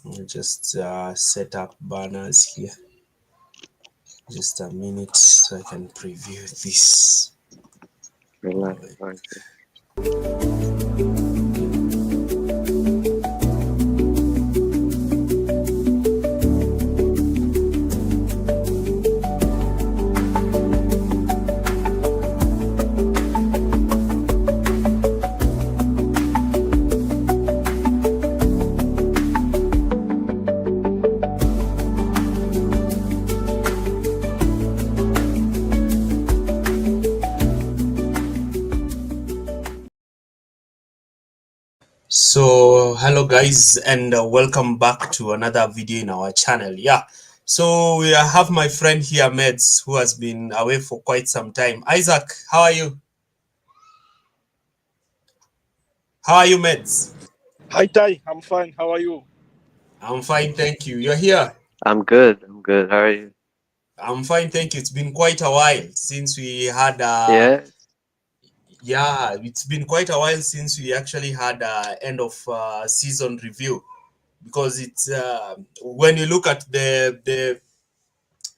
I'll just set up banners here. Just a minute so I can preview this. Relax. So hello guys, and welcome back to another video in our channel. So we have my friend here, Meds, who has been away for quite some time. Isaac, how are you? Meds? Hi Ty, I'm fine. How are you? I'm fine, thank you. You're here? I'm good. How are you? I'm fine, thank you. It's been quite a while since we had it's been quite a while since we actually had end of season review, because it's when you look at the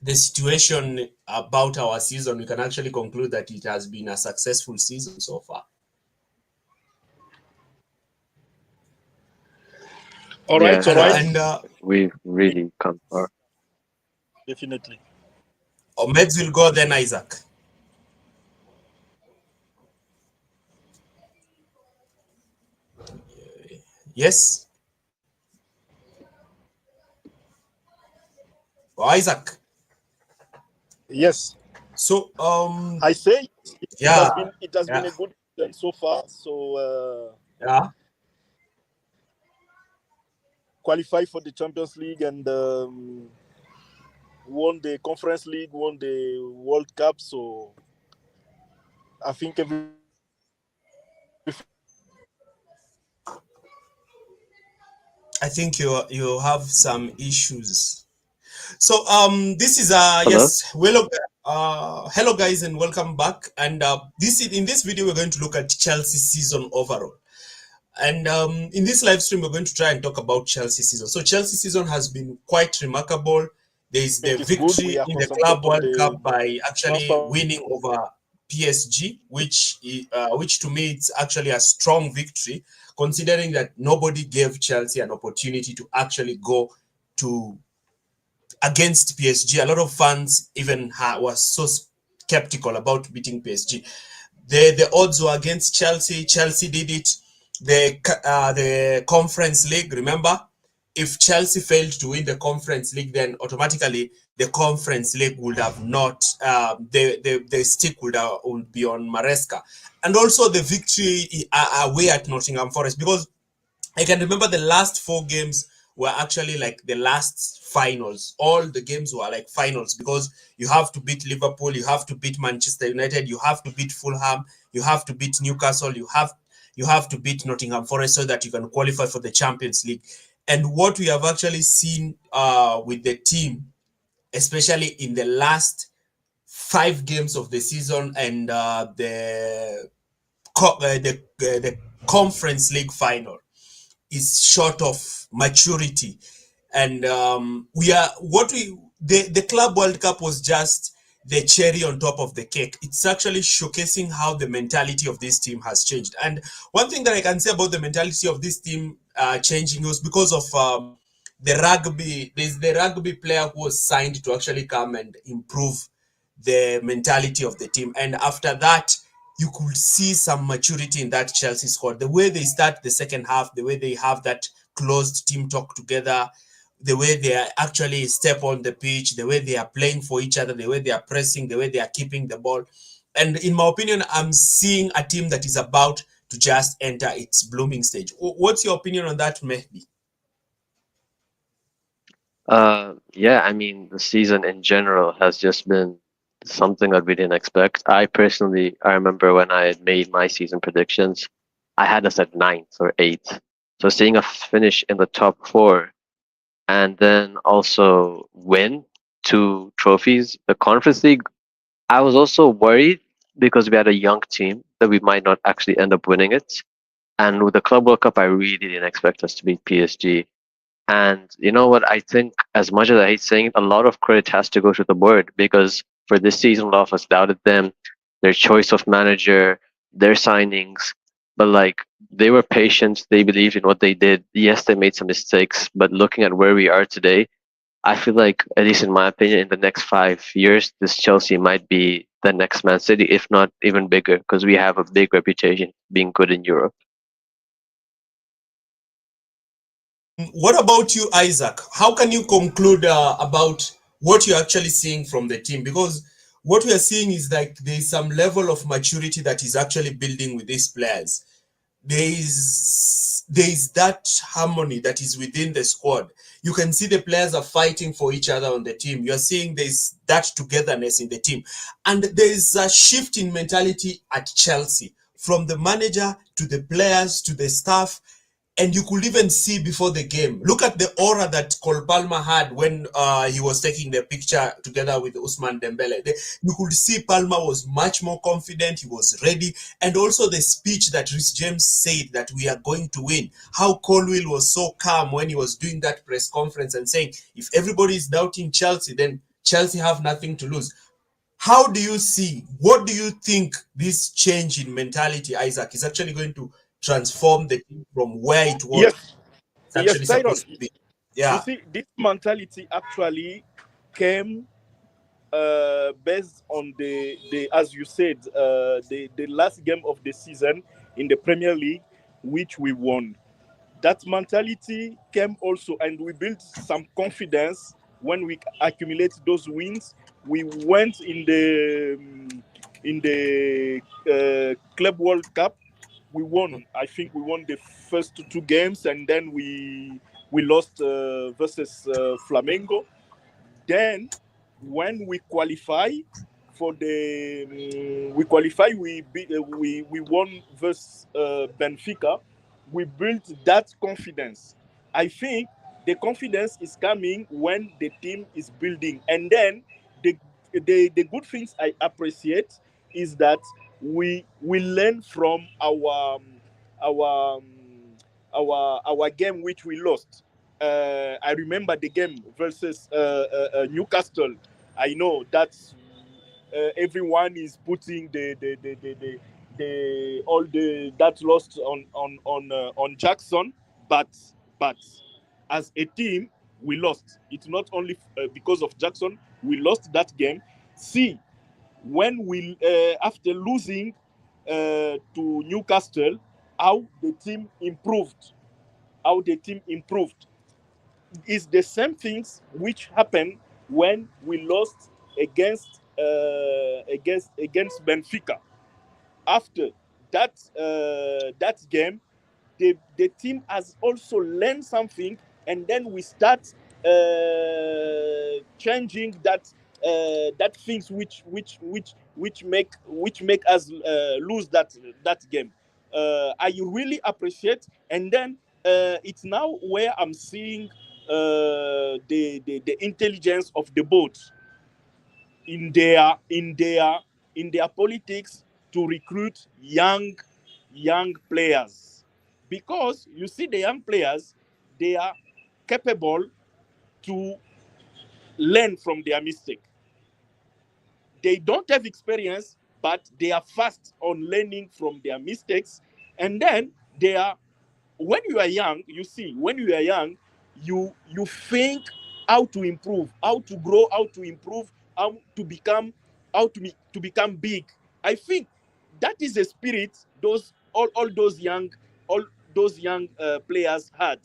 situation about our season, we can actually conclude that it has been a successful season so far. All right. And we've really come far. Definitely. Meds will go then, Isaac. Yes. Isaac. Yes. So I say it has been a good season so far. So qualify for the Champions League and won the Conference League, won the World Cup. So I think you have some issues. So this is Hello? yes, hello guys, and welcome back. And in this video we're going to look at Chelsea season overall. And in this live stream, we're going to try and talk about Chelsea season. So Chelsea season has been quite remarkable. There is the victory in the Club World Cup by actually winning over PSG, which to me it's actually a strong victory, considering that nobody gave Chelsea an opportunity to actually go to against PSG. A lot of fans even was so skeptical about beating PSG. The odds were against Chelsea. Chelsea did it. The Conference League, remember, if Chelsea failed to win the Conference League, then automatically the Conference League would have not, the stick would be on Maresca. And also the victory away at Nottingham Forest, because I can remember the last 4 games were actually like the last finals. All the games were like finals, because you have to beat Liverpool, you have to beat Manchester United, you have to beat Fulham, you have to beat Newcastle, you have to beat Nottingham Forest so that you can qualify for the Champions League. And what we have actually seen with the team, especially in the last 5 games of the season and the Conference League final, is short of maturity. And the Club World Cup was just the cherry on top of the cake. It's actually showcasing how the mentality of this team has changed. And one thing that I can say about the mentality of this team changing was because of the rugby. There's the rugby player who was signed to actually come and improve the mentality of the team. And after that, you could see some maturity in that Chelsea squad. The way they start the second half, the way they have that closed team talk together, the way they are actually step on the pitch, the way they are playing for each other, the way they are pressing, the way they are keeping the ball. And in my opinion, I'm seeing a team that is about to just enter its blooming stage. What's your opinion on that, Mehdi? I mean, the season in general has just been something that we didn't expect. I remember when I had made my season predictions, I had us at 9th or 8th. So seeing a finish in the top 4 and then also win 2 trophies, the Conference League, I was also worried because we had a young team that we might not actually end up winning it. And with the Club World Cup, I really didn't expect us to beat PSG. And you know what? I think, as much as I hate saying it, a lot of credit has to go to the board, because for this season, a lot of us doubted them, their choice of manager, their signings. But like, they were patient. They believed in what they did. Yes, they made some mistakes, but looking at where we are today, I feel like, at least in my opinion, in the next 5 years, this Chelsea might be the next Man City, if not even bigger, because we have a big reputation being good in Europe. What about you, Isaac? How can you conclude about what you're actually seeing from the team? Because what we are seeing is like there's some level of maturity that is actually building with these players. There is that harmony that is within the squad. You can see the players are fighting for each other on the team. You're seeing there's that togetherness in the team, and there's a shift in mentality at Chelsea, from the manager to the players to the staff. And you could even see before the game. Look at the aura that Cole Palmer had when he was taking the picture together with Usman Dembele. You could see Palmer was much more confident. He was ready. And also the speech that Rhys James said that we are going to win. How Colwill was so calm when he was doing that press conference and saying, if everybody is doubting Chelsea, then Chelsea have nothing to lose. How do you see, what do you think this change in mentality, Isaac, is actually going to transform the team from where it was Yes, it's yes, actually Tyron. supposed to be? You Yeah. see, this mentality actually came based on the as you said, the last game of the season in the Premier League, which we won. That mentality came also, and we built some confidence when we accumulate those wins. We went in the Club World Cup. We won. I think we won the first two games, and then we lost versus Flamengo. Then, when we qualify for the we qualify, we won versus Benfica. We built that confidence. I think the confidence is coming when the team is building, and then the good things I appreciate is that we learn from our um, our game which we lost. I remember the game versus Newcastle. I know that everyone is putting the all the that lost on Jackson, but but as a team we lost. It's not only because of Jackson we lost that game. See, when we after losing to Newcastle, how the team improved, how the team improved is the same things which happened when we lost against Benfica. After that game, the team has also learned something, and then we start changing that things which make us lose that game. I really appreciate, and then it's now where I'm seeing the intelligence of the board in their politics to recruit young players, because you see the young players, they are capable to learn from their mistake. They don't have experience, but they are fast on learning from their mistakes. And then they are, when you are young, you see, when you are young, you think how to improve, how to grow, how to improve, how to become, to become big. I think that is the spirit those all those young players had.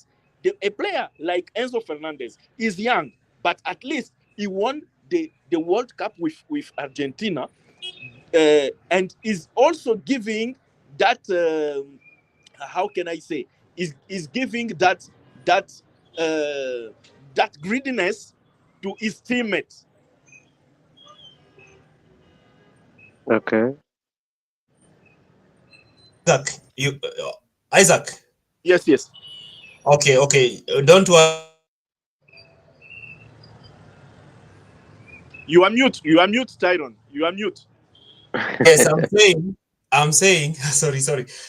A player like Enzo Fernandez is young, but at least he won the World Cup with Argentina, and is also giving that. How can I say? Is giving that that greediness to his teammates. Okay. Isaac, Isaac. Yes, yes. Okay, okay. Don't worry. You are mute. You are mute, Tyron. You are mute. Yes, I'm saying. I'm saying, sorry.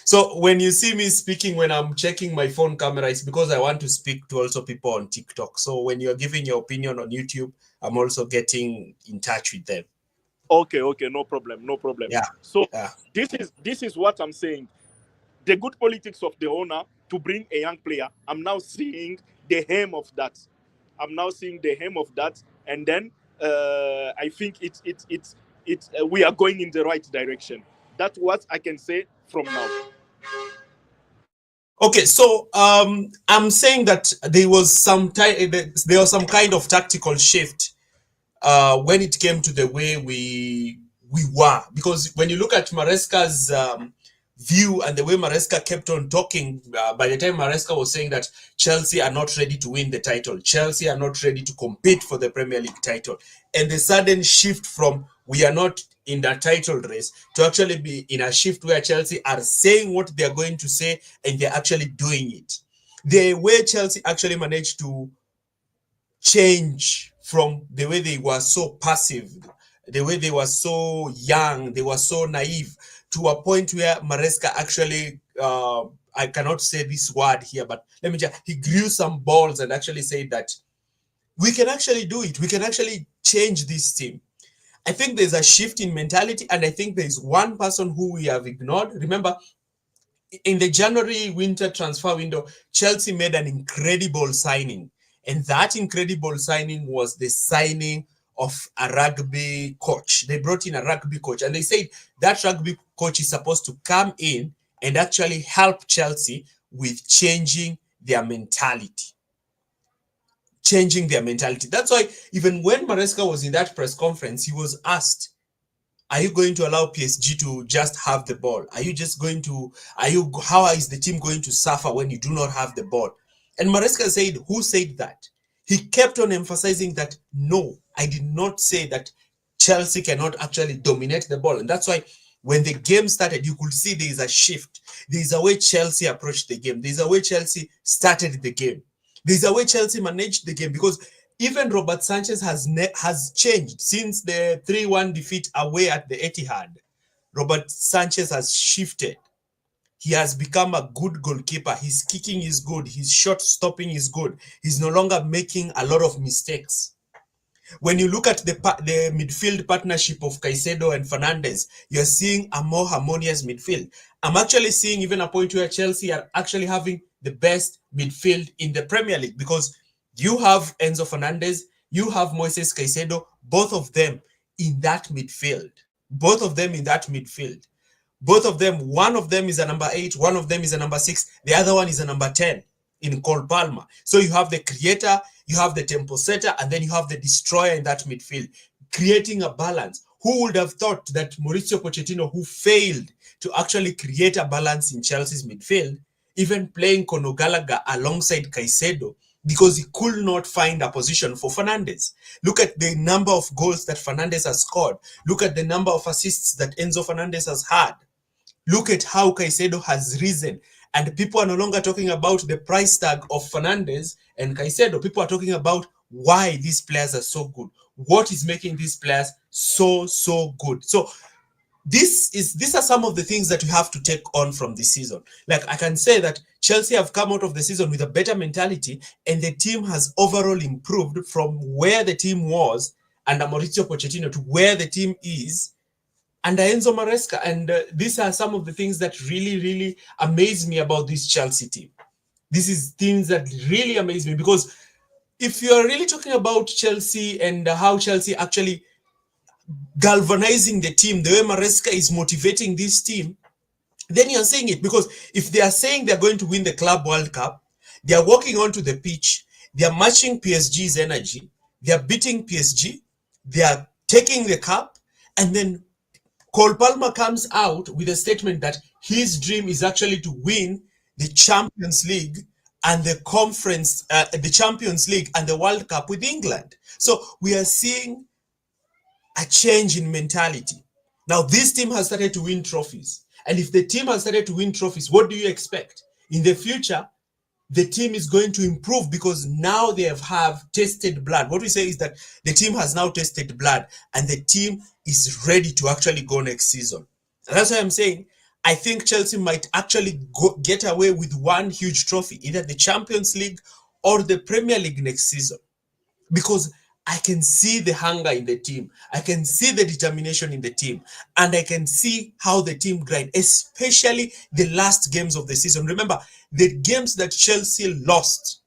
So when you see me speaking, when I'm checking my phone camera, it's because I want to speak to also people on TikTok. So when you're giving your opinion on YouTube, I'm also getting in touch with them. Okay, okay, no problem, no problem. Yeah, So yeah. this is what I'm saying. The good politics of the owner to bring a young player. I'm now seeing the aim of that. I'm now seeing the aim of that, and then I think we are going in the right direction. That's what I can say from now. Okay, so I'm saying that there was there was some kind of tactical shift when it came to the way we were, because when you look at Maresca's view and the way Maresca kept on talking, by the time Maresca was saying that Chelsea are not ready to win the title, Chelsea are not ready to compete for the Premier League title, and the sudden shift from we are not in the title race to actually be in a shift where Chelsea are saying what they are going to say and they're actually doing it. The way Chelsea actually managed to change from the way they were so passive, the way they were so young, they were so naive, to a point where Maresca actually, I cannot say this word here, but let me just, he grew some balls and actually said that we can actually do it. We can actually change this team. I think there's a shift in mentality, and I think there's one person who we have ignored. Remember, in the January winter transfer window, Chelsea made an incredible signing. And that incredible signing was the signing of a rugby coach. They brought in a rugby coach, and they said that rugby coach is supposed to come in and actually help Chelsea with changing their mentality. Changing their mentality. That's why even when Maresca was in that press conference, he was asked, are you going to allow PSG to just have the ball? Are you just going to, how is the team going to suffer when you do not have the ball? And Maresca said, who said that? He kept on emphasizing that, no, I did not say that Chelsea cannot actually dominate the ball. And that's why when the game started, you could see there is a shift. There is a way Chelsea approached the game. There is a way Chelsea started the game. There is a way Chelsea managed the game, because even Robert Sanchez has changed since the 3-1 defeat away at the Etihad. Robert Sanchez has shifted. He has become a good goalkeeper. His kicking is good. His shot stopping is good. He's no longer making a lot of mistakes. When you look at the midfield partnership of Caicedo and Fernandes, you're seeing a more harmonious midfield. I'm actually seeing even a point where Chelsea are actually having the best midfield in the Premier League, because you have Enzo Fernandez, you have Moises Caicedo, both of them in that midfield. Both of them in that midfield. Both of them, one of them is a number 8, one of them is a number 6, the other one is a number 10 in Cole Palmer. So you have the creator, you have the tempo setter, and then you have the destroyer in that midfield, creating a balance. Who would have thought that Mauricio Pochettino, who failed to actually create a balance in Chelsea's midfield, even playing Conor Gallagher alongside Caicedo, because he could not find a position for Fernandes. Look at the number of goals that Fernandes has scored. Look at the number of assists that Enzo Fernandez has had. Look at how Caicedo has risen. And people are no longer talking about the price tag of Fernandes and Caicedo. People are talking about why these players are so good. What is making these players so good? So these are some of the things that you have to take on from this season. Like, I can say that Chelsea have come out of the season with a better mentality, and the team has overall improved from where the team was under Mauricio Pochettino to where the team is under Enzo Maresca. And these are some of the things that really amaze me about this Chelsea team. This is things that really amaze me, because if you're really talking about Chelsea and how Chelsea actually galvanizing the team, the way Maresca is motivating this team, then you're saying it. Because if they are saying they're going to win the Club World Cup, they are walking onto the pitch, they are matching PSG's energy, they are beating PSG, they are taking the cup, and then Cole Palmer comes out with a statement that his dream is actually to win the Champions League and the conference, the Champions League and the World Cup with England. So we are seeing a change in mentality. Now, this team has started to win trophies. And if the team has started to win trophies, what do you expect? In the future, the team is going to improve, because now they have tasted blood. What we say is that the team has now tasted blood, and the team is ready to actually go next season. That's why I'm saying I think Chelsea might actually get away with one huge trophy, either the Champions League or the Premier League next season, because I can see the hunger in the team. I can see the determination in the team. And I can see how the team grind, especially the last games of the season. Remember, the games that Chelsea lost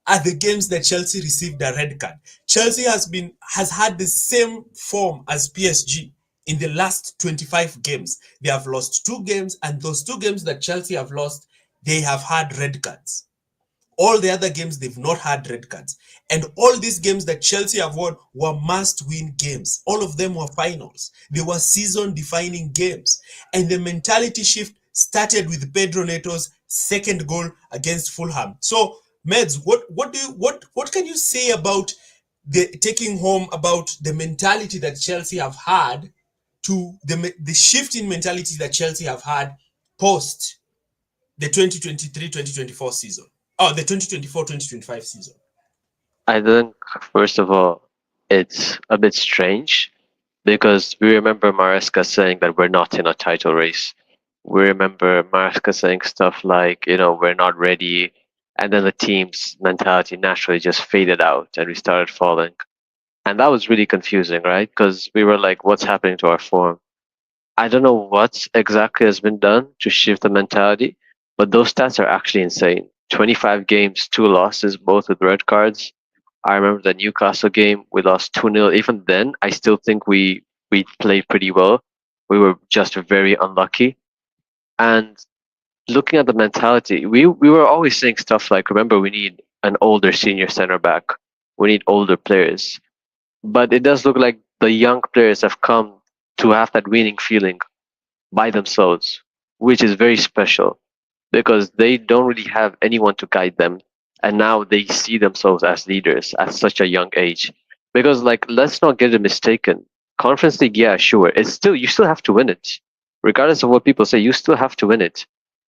are the games that Chelsea received a red card. Chelsea has had the same form as PSG in the last 25 games. They have lost 2 games, and those 2 games that Chelsea have lost, they have had red cards. All the other games, they've not had red cards. And all these games that Chelsea have won were must-win games. All of them were finals. They were season-defining games. And the mentality shift started with Pedro Neto's second goal against Fulham. So, Meds, what can you say about the taking home, about the mentality that Chelsea have had, to the shift in mentality that Chelsea have had post the 2023-2024 season? Oh, the 2024-2025 season. I think, first of all, it's a bit strange because we remember Maresca saying that we're not in a title race. We remember Maresca saying stuff like, we're not ready. And then the team's mentality naturally just faded out and we started falling. And that was really confusing, right? Because we were like, what's happening to our form? I don't know what exactly has been done to shift the mentality, but those stats are actually insane. 25 games, 2 losses, both with red cards. I remember the Newcastle game, we lost 2-0. Even then, I still think we played pretty well. We were just very unlucky. And looking at the mentality, we were always saying stuff like, remember, we need an older senior center back. We need older players. But it does look like the young players have come to have that winning feeling by themselves, which is very special because they don't really have anyone to guide them. And now they see themselves as leaders at such a young age. Because, like, let's not get it mistaken. Conference League, yeah, sure. You still have to win it. Regardless of what people say, you still have to win it.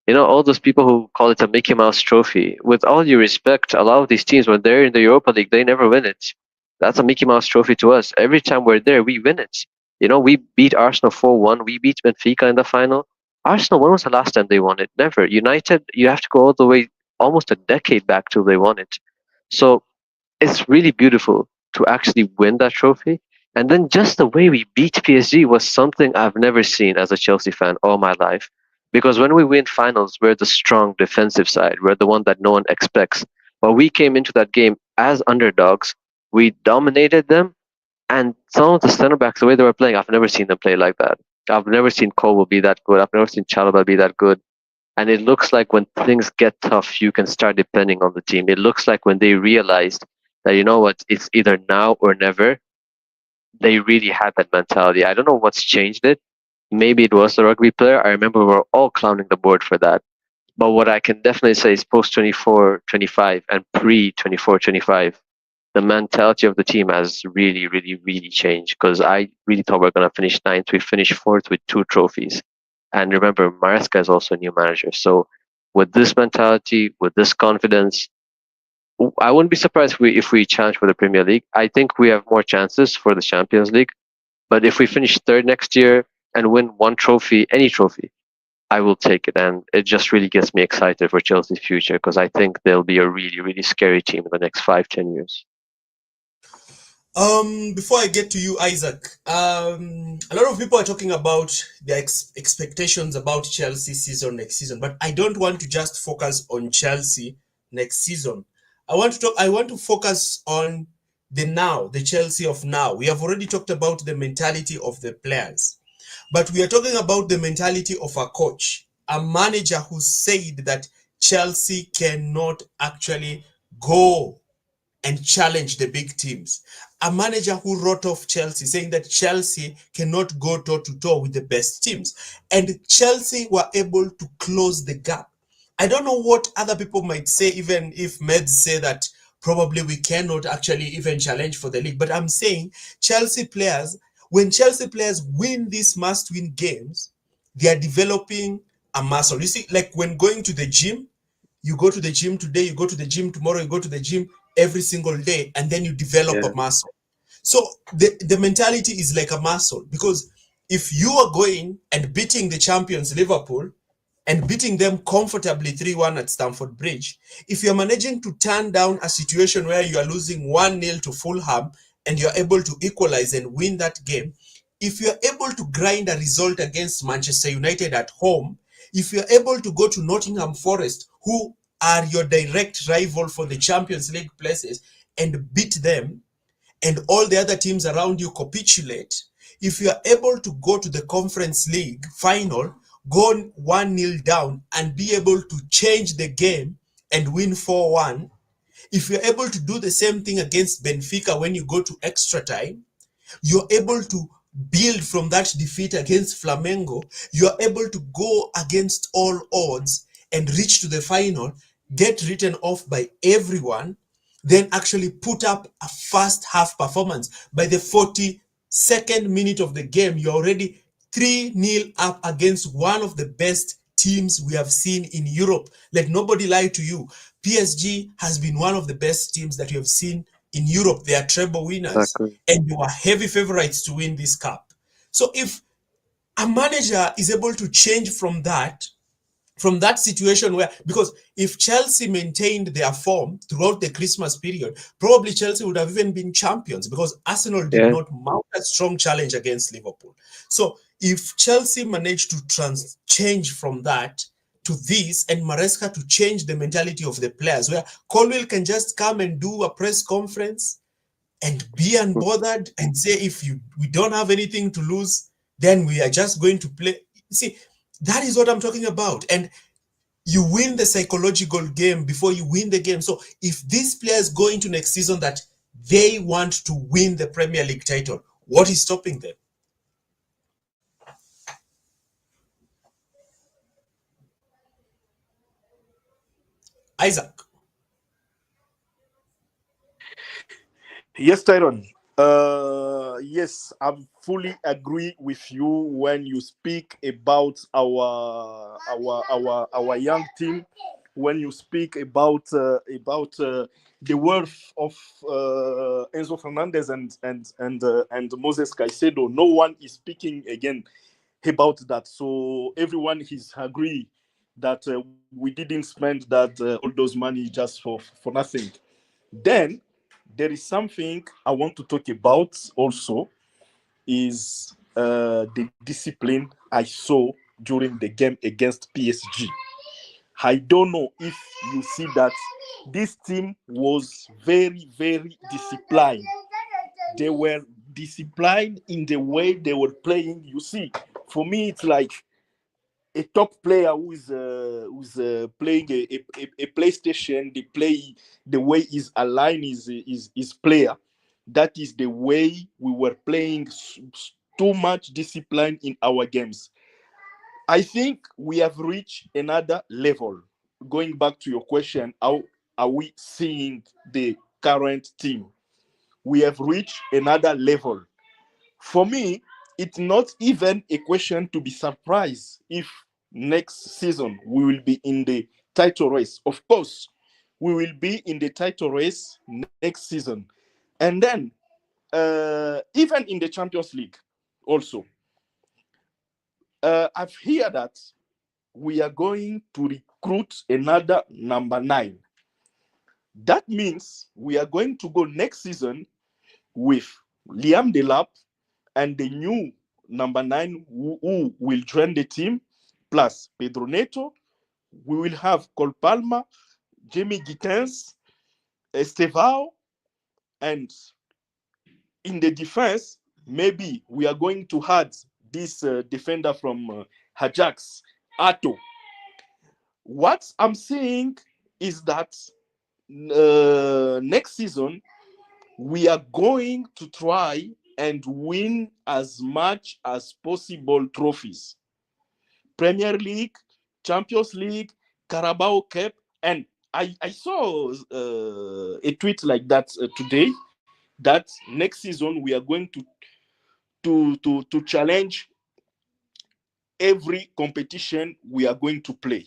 All those people who call it a Mickey Mouse trophy, with all due respect, a lot of these teams, when they're in the Europa League, they never win it. That's a Mickey Mouse trophy to us. Every time we're there, we win it. We beat Arsenal 4-1. We beat Benfica in the final. Arsenal, when was the last time they won it? Never. United, you have to go all the way almost a decade back till they won it. So it's really beautiful to actually win that trophy. And then just the way we beat PSG was something I've never seen as a Chelsea fan all my life. Because when we win finals, we're the strong defensive side. We're the one that no one expects. But we came into that game as underdogs. We dominated them. And some of the center backs, the way they were playing, I've never seen them play like that. I've never seen Cole be that good. I've never seen Chalobah be that good. And it looks like when things get tough, you can start depending on the team. It looks like when they realized that, you know what, it's either now or never, they really had that mentality. I don't know what's changed it. Maybe it was the rugby player. I remember we were all clowning the board for that. But what I can definitely say is post 24-25 and pre 24-25, the mentality of the team has really, really, really changed because I really thought we are going to finish ninth. We finished fourth with 2 trophies. And remember, Maresca is also a new manager. So with this mentality, with this confidence, I wouldn't be surprised if we challenge for the Premier League. I think we have more chances for the Champions League. But if we finish third next year and win one trophy, any trophy, I will take it. And it just really gets me excited for Chelsea's future because I think they'll be a really, really scary team in the next 5-10 years. Before I get to you, Isaac, a lot of people are talking about their expectations about Chelsea season next season, but I don't want to just focus on Chelsea next season. I want to focus on the Chelsea of now. We have already talked about the mentality of the players, but we are talking about the mentality of a coach, a manager who said that Chelsea cannot actually go and challenge the big teams. A manager who wrote off Chelsea, saying that Chelsea cannot go toe to toe with the best teams. And Chelsea were able to close the gap. I don't know what other people might say, even if Meds say that probably we cannot actually even challenge for the league. But I'm saying when Chelsea players win these must-win games, they are developing a muscle. You see, like when going to the gym, you go to the gym today, you go to the gym tomorrow, you go to the gym every single day, and then you develop a muscle. So the mentality is like a muscle, because if you are going and beating the champions Liverpool and beating them comfortably 3-1 at Stamford Bridge, if you're managing to turn down a situation where you are losing 1-0 to Fulham and you're able to equalize and win that game, if you're able to grind a result against Manchester United at home, if you're able to go to Nottingham Forest, who are your direct rival for the Champions League places, and beat them, and all the other teams around you capitulate, if you are able to go to the Conference League final, go 1-0 down and be able to change the game and win 4-1, if you're able to do the same thing against Benfica when you go to extra time, you're able to build from that defeat against Flamengo, you're able to go against all odds and reach to the final, get written off by everyone, then actually put up a first half performance. By the 42nd minute of the game, you're already 3-0 up against one of the best teams we have seen in Europe. Let nobody lie to you. PSG has been one of the best teams that you have seen in Europe. They are treble winners, Exactly. and they were heavy favorites to win this cup. So if a manager is able to change from that situation where, because if Chelsea maintained their form throughout the Christmas period, probably Chelsea would have even been champions, because Arsenal did Yeah. not mount a strong challenge against Liverpool. So if Chelsea managed to change from that to this, and Maresca to change the mentality of the players, where Colwill can just come and do a press conference and be unbothered and say, if we don't have anything to lose, then we are just going to play. See, that is what I'm talking about. And you win the psychological game before you win the game. So if these players go into next season that they want to win the Premier League title, what is stopping them? Isaac. Yes, Tyron. Yes, I fully agree with you when you speak about our young team. When you speak about the worth of Enzo Fernandez and Moses Caicedo, no one is speaking again about that. So everyone is agree that we didn't spend that all those money just for nothing. Then there is something I want to talk about also, is the discipline I saw during the game against PSG. I don't know if you see that this team was very, very disciplined. They were disciplined in the way they were playing. You see, for me, it's like a top player who's playing a PlayStation. They play the way is aligned is player. That is the way we were playing. Too much discipline in our games. I think we have reached another level. Going back to your question, how are we seeing the current team? We have reached another level. For me, it's not even a question to be surprised if next season we will be in the title race. Of course, we will be in the title race next season. And then, even in the Champions League, also, I've heard that we are going to recruit another number 9. That means we are going to go next season with Liam Delap and the new number 9 who will join the team, plus Pedro Neto. We will have Cole Palmer, Jamie Gittens, Estevao, and in the defense, maybe we are going to add this defender from Ajax, Ato. What I'm saying is that next season we are going to try and win as much as possible trophies. Premier League, Champions League, Carabao Cup, and I saw a tweet like that today, that next season we are going to challenge every competition we are going to play.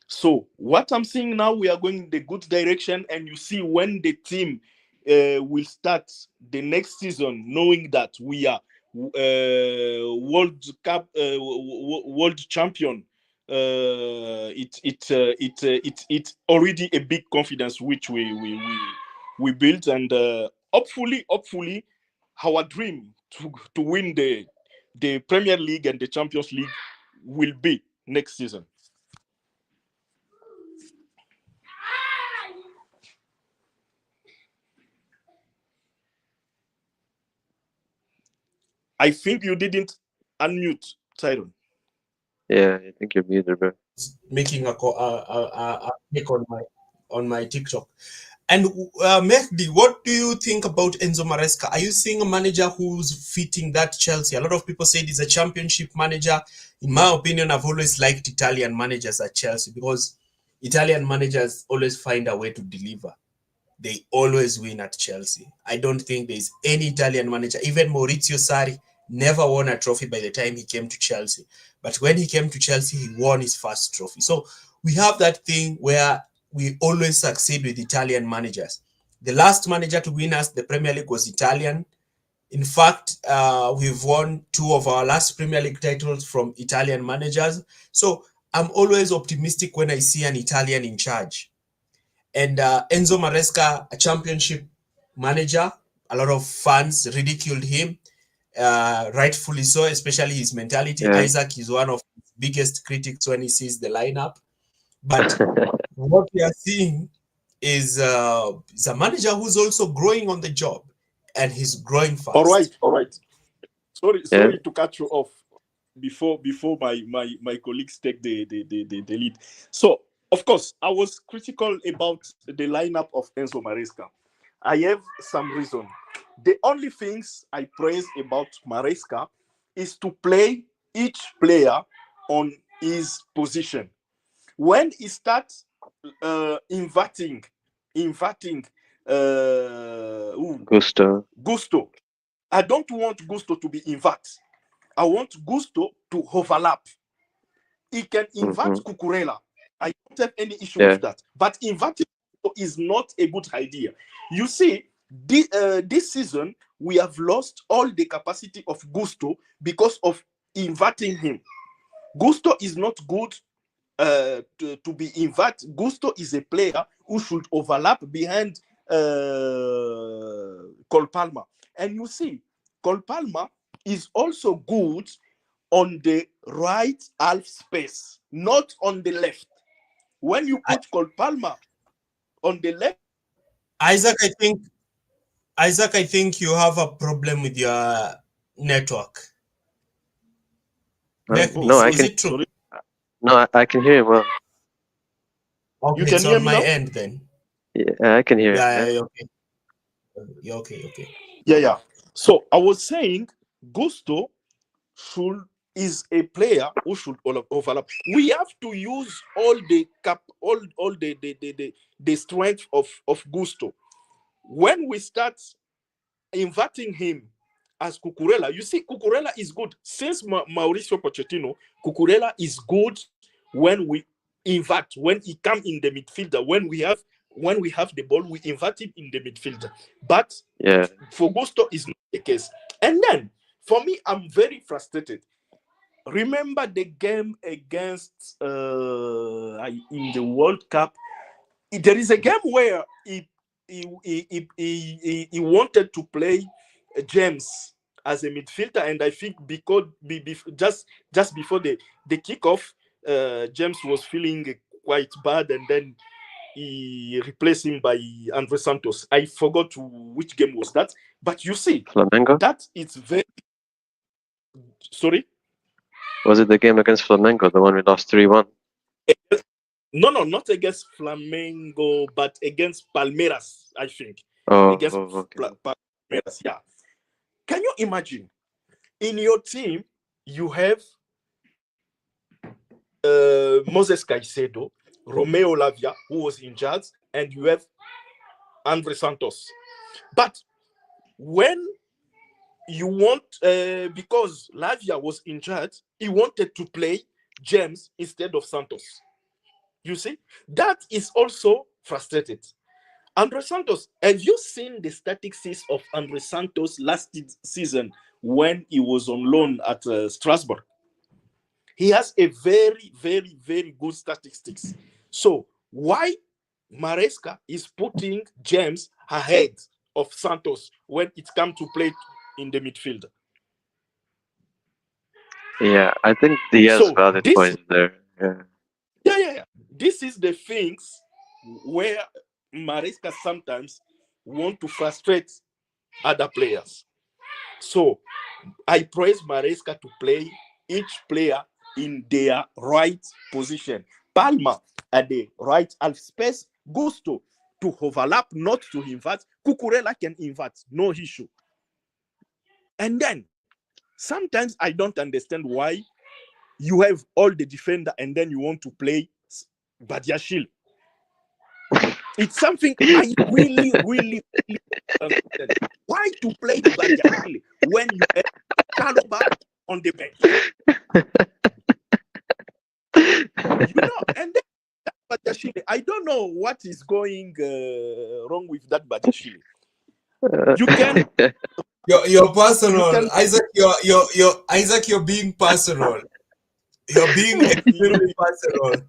So what I'm seeing now, we are going in the good direction, and you see when the team will start the next season, knowing that we are World Cup, world champion. It's already a big confidence which we built, and hopefully our dream to win the Premier League and the Champions League will be next season. I think you didn't unmute, Tyron. Yeah, I think you're muted, bro. Making a click on my TikTok. And Mehdi, what do you think about Enzo Maresca? Are you seeing a manager who's fitting that Chelsea? A lot of people say he's a championship manager. In my opinion, I've always liked Italian managers at Chelsea because Italian managers always find a way to deliver. They always win at Chelsea. I don't think there's any Italian manager, even Maurizio Sarri, never won a trophy by the time he came to Chelsea. But when he came to Chelsea, he won his first trophy. So we have that thing where we always succeed with Italian managers. The last manager to win us the Premier League was Italian. In fact, we've won 2 of our last Premier League titles from Italian managers. So I'm always optimistic when I see an Italian in charge. And Enzo Maresca, a championship manager, a lot of fans ridiculed him, rightfully so, especially his mentality. Yeah. Isaac is one of his biggest critics when he sees the lineup. But what we are seeing is a manager who's also growing on the job, and he's growing fast. All right. Sorry to cut you off before my colleagues take the lead. So, of course, I was critical about the lineup of Enzo Maresca. I have some reason. The only things I praise about Maresca is to play each player on his position. When he starts inverting Gusto, I don't want Gusto to be invert. I want Gusto to overlap. He can invert Cucurella. I don't have any issue with that. But inverting is not a good idea. You see, this season, we have lost all the capacity of Gusto because of inverting him. Gusto is not good to be invert. Gusto is a player who should overlap behind Cole Palmer. And you see, Cole Palmer is also good on the right half space, not on the left. When you put Cole Palmer on the left, Isaac, I think you have a problem with your network. No, I can. Is it true? No, I can hear him well. Okay, you can it's hear on me my now? end then. Yeah, I can hear Yeah, him. okay. You're okay. Yeah. So I was saying Gusto is a player who should overlap. We have to use all the strength of Gusto. When we start inverting him as Cucurella, you see, Cucurella is good. Since Mauricio Pochettino, Cucurella is good when we invert, when he come in the midfielder, when we have the ball, we invert him in the midfielder. But for Gusto is not the case. And then for me, I'm very frustrated. Remember the game against in the World Cup? There is a game where he wanted to play James as a midfielder, and I think because just before the kickoff, James was feeling quite bad, and then he replaced him by Andre Santos. I forgot which game was that, but you see, Flamengo? That it's very. Sorry? Was it the game against Flamengo, the one we lost 3-1? No, not against Flamengo, but against Palmeiras, I think. Okay. Palmeiras, yeah. Can you imagine? In your team, you have Moses Caicedo, Romeo Lavia, who was in charge, and you have Andre Santos. But when you want, because Lavia was in charge, he wanted to play James instead of Santos. You see, that is also frustrated. Andre Santos, have you seen the statistics of Andre Santos last season when he was on loan at Strasbourg? He has a very, very, very good statistics. So why Maresca is putting James ahead of Santos when it comes to play in the midfield? Yeah, I think he has So valid this, points there. Yeah. yeah. This is the things where Maresca sometimes want to frustrate other players. So I praise Maresca to play each player in their right position. Palma at the right half space, Gusto to overlap, not to invert. Cucurella can invert, no issue. And then sometimes I don't understand why you have all the defender and then you want to play Badiashile. It's something I really, really, really understand. Why to play Badiashile when you have Chaloba on the bench? And then Badiashile, I don't know what is going wrong with that Badiashile. You can. You're personal, Isaac. You're Isaac. You're being personal. You're being extremely personal.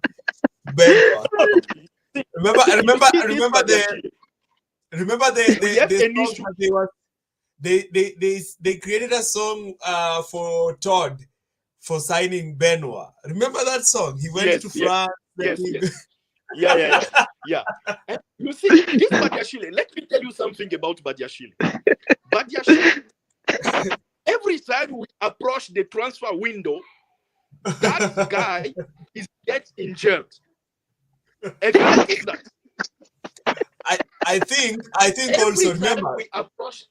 Remember they created a song for Todd for signing Benoit. Remember that song? He went to France. Yeah. And you see, this Badiashile, let me tell you something about Badiashile. Badiashile, every time we approach the transfer window, that guy is get injured. Have you noticed that? I think also remember we approach.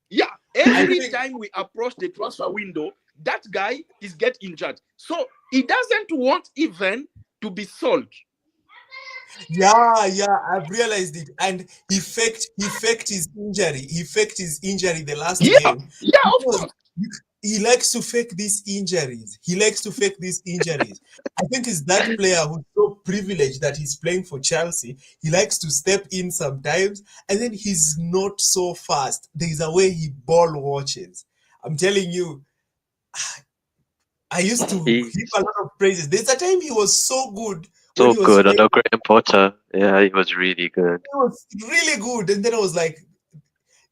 Yeah, every time we approach the transfer window, that guy is get injured. So he doesn't want even to be sold. Yeah, I've realized it. And he faked his injury. He faked his injury the last game. Yeah, of course. He likes to fake these injuries. I think it's that player who's so privileged that he's playing for Chelsea. He likes to step in sometimes, and then he's not so fast. There's a way he ball watches. I'm telling you, I used to heap a lot of praises. There's a time he was so good. So good under Graham Potter. Yeah, he was really good. He was really good. And then I was like,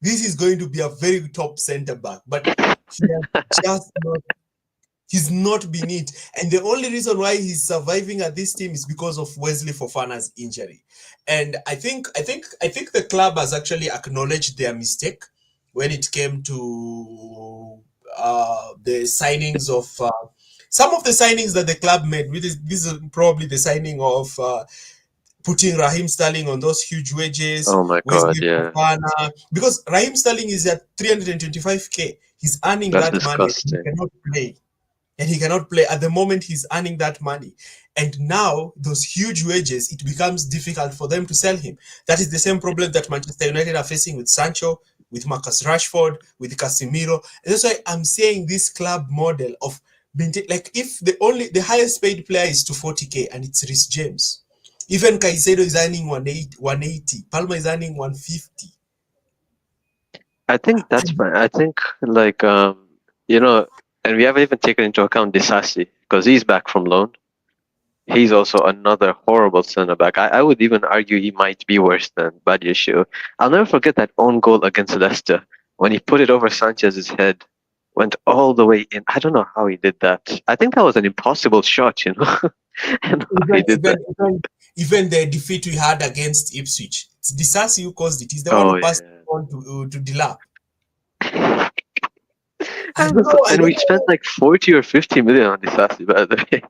this is going to be a very top centre back. But he's not been it. And the only reason why he's surviving at this team is because of Wesley Fofana's injury. And I think the club has actually acknowledged their mistake when it came to the signings of some of the signings that the club made. This is probably the signing of putting Raheem Sterling on those huge wages. Oh my God, yeah. Fofana, because Raheem Sterling is at 325k. He's earning That's that disgusting. money. He cannot play. At the moment, he's earning that money. And now, those huge wages, it becomes difficult for them to sell him. That is the same problem that Manchester United are facing with Sancho, with Marcus Rashford, with Casemiro. And that's why I'm saying this club model of like if the highest paid player is to 40k and it's Reece James. Even Caicedo is earning 180. Palma is earning 150. I think that's fine. I think like and we haven't even taken into account Disasi because he's back from loan. He's also another horrible centre back. I would even argue he might be worse than Badiashile. I'll never forget that own goal against Leicester when he put it over Sanchez's head, went all the way in. I don't know how he did that. I think that was an impossible shot, and even the defeat we had against Ipswich, it's Disasi who caused it. He's the one who passed it on to Delap. And we spent like 40 or 50 million on Disasi, by the way.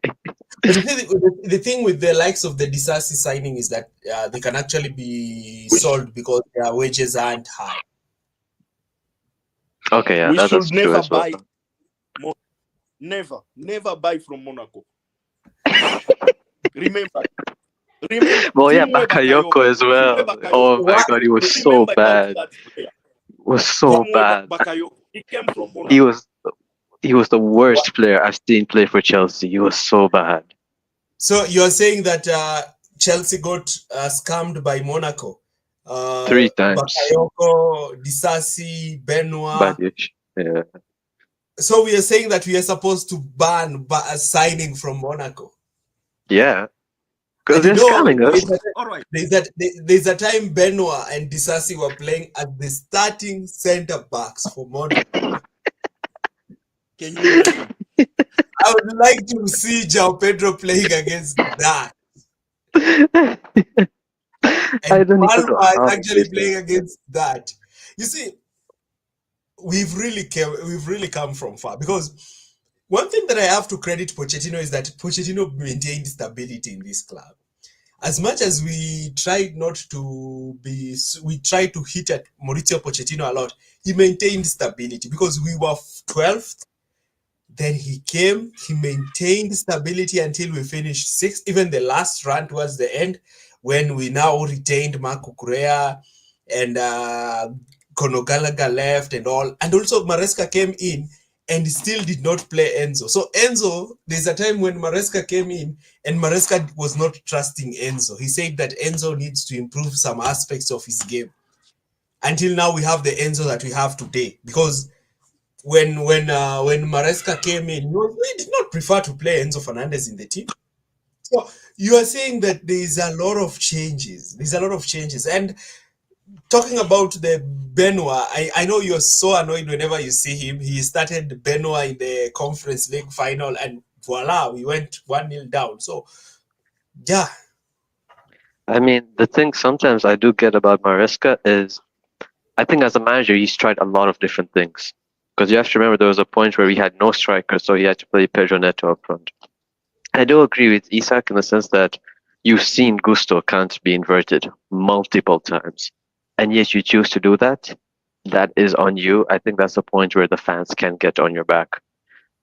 The thing with the likes of the Disasi signing is that they can actually be sold because their wages aren't high. Okay, yeah, we that's should true never as well. buy. Never buy from Monaco. Remember. Well, yeah, Bakayoko as well. Oh my God, he was so bad. He came from Monaco. He was the worst player I've seen play for Chelsea. He was so bad. So you're saying that Chelsea got scammed by Monaco? 3 times. Bakayoko, Disasi, Benoit. Badic. Yeah. So we are saying that we are supposed to ban signing from Monaco. Yeah. Because And you they're know, scamming us. All right. there's a time Benoit and Disasi were playing as the starting centre backs for Monaco. Can you imagine? I would like to see João Pedro playing against that. I And don't even know Palma is how he actually plays that. playing against that. You see, we've really come from far, because one thing that I have to credit Pochettino is that Pochettino maintained stability in this club. As much as we tried not to be, we tried to hit at Maurizio Pochettino a lot, he maintained stability, because we were 12th. Then he came, he maintained stability until we finished 6th. Even the last run towards the end, when we now retained Marco Correa and Conor Gallagher left and all. And also Maresca came in and still did not play Enzo. So Enzo, there's a time when Maresca came in and Maresca was not trusting Enzo. He said that Enzo needs to improve some aspects of his game. Until now, we have the Enzo that we have today, because when Maresca came in, we did not prefer to play Enzo Fernandez in the team. So you are saying that there is a lot of changes. There's a lot of changes. And talking about the Benoit, I know you're so annoyed whenever you see him. He started Benoit in the Conference League final, and voila, we went 1-0 down. So, yeah. I mean, the thing sometimes I do get about Maresca is I think as a manager, he's tried a lot of different things. Because you have to remember there was a point where we had no striker, so he had to play Pedro Neto up front. I do agree with Isak in the sense that you've seen Gusto can't be inverted multiple times, and yet you choose to do that. That is on you. I think that's the point where the fans can get on your back.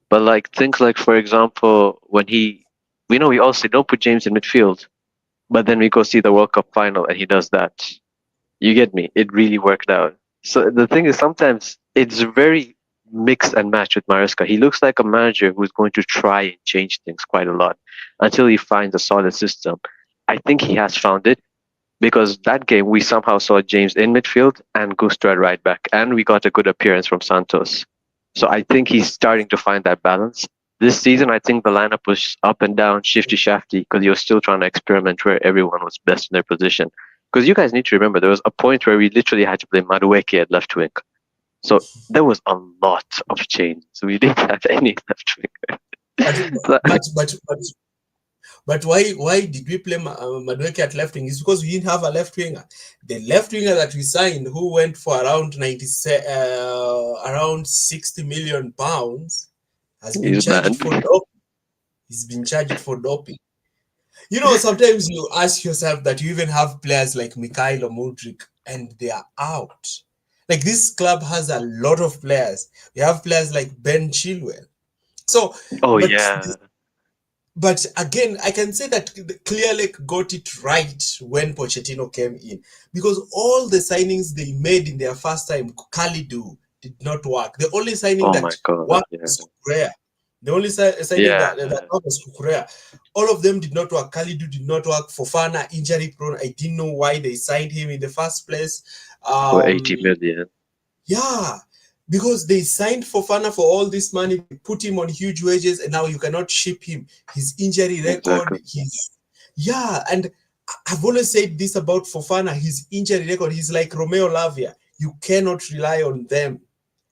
But like things like, for example, when we know we all say don't put James in midfield, but then we go see the World Cup final and he does that. You get me? It really worked out. So the thing is, sometimes it's very mix and match with Maresca. He looks like a manager who's going to try and change things quite a lot until he finds a solid system. I think he has found it, because that game we somehow saw James in midfield and Gusto at right back, and we got a good appearance from Santos. So I think he's starting to find that balance. This season, I think the lineup was up and down, shifty shafty, because he was still trying to experiment where everyone was best in their position. Because you guys need to remember, there was a point where we literally had to play Madueke at left wing. So there was a lot of change. So we didn't have any left winger. But why did we play Madueke at left wing? It's because we didn't have a left winger. The left winger that we signed, who went for around around 60 million pounds, has been charged for doping. He's been charged for doping. You know, sometimes you ask yourself that you even have players like Mikhailo Mudryk and they are out. Like, this club has a lot of players. We have players like Ben Chilwell. So, but again, I can say that Clearlake got it right when Pochettino came in, because all the signings they made in their first time, Kalidu, did not work. The only signing that worked was Kukurea. The only signing that worked was Kukurea. All of them did not work. Kalidu did not work. Fofana, injury prone. I didn't know why they signed him in the first place. For 80 million. Yeah. Because they signed Fofana for all this money, they put him on huge wages, and now you cannot ship him. His injury record, and I've always said this about Fofana, his injury record, he's like Romeo Lavia. You cannot rely on them.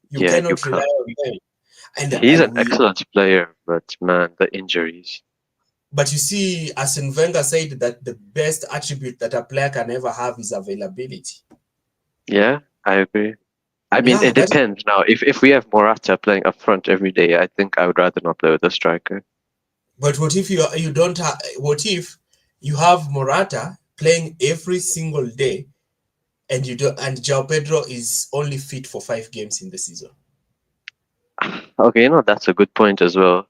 You cannot rely on them. And he's an excellent player, but man, the injuries. But you see, Arsene Wenger said that the best attribute that a player can ever have is availability. Yeah, I agree. I mean, it depends. Now, if we have Morata playing up front every day, I think I would rather not play with a striker. But what if you don't have? What if you have Morata playing every single day, and you don't? And João Pedro is only fit for 5 games in the season. Okay, that's a good point as well.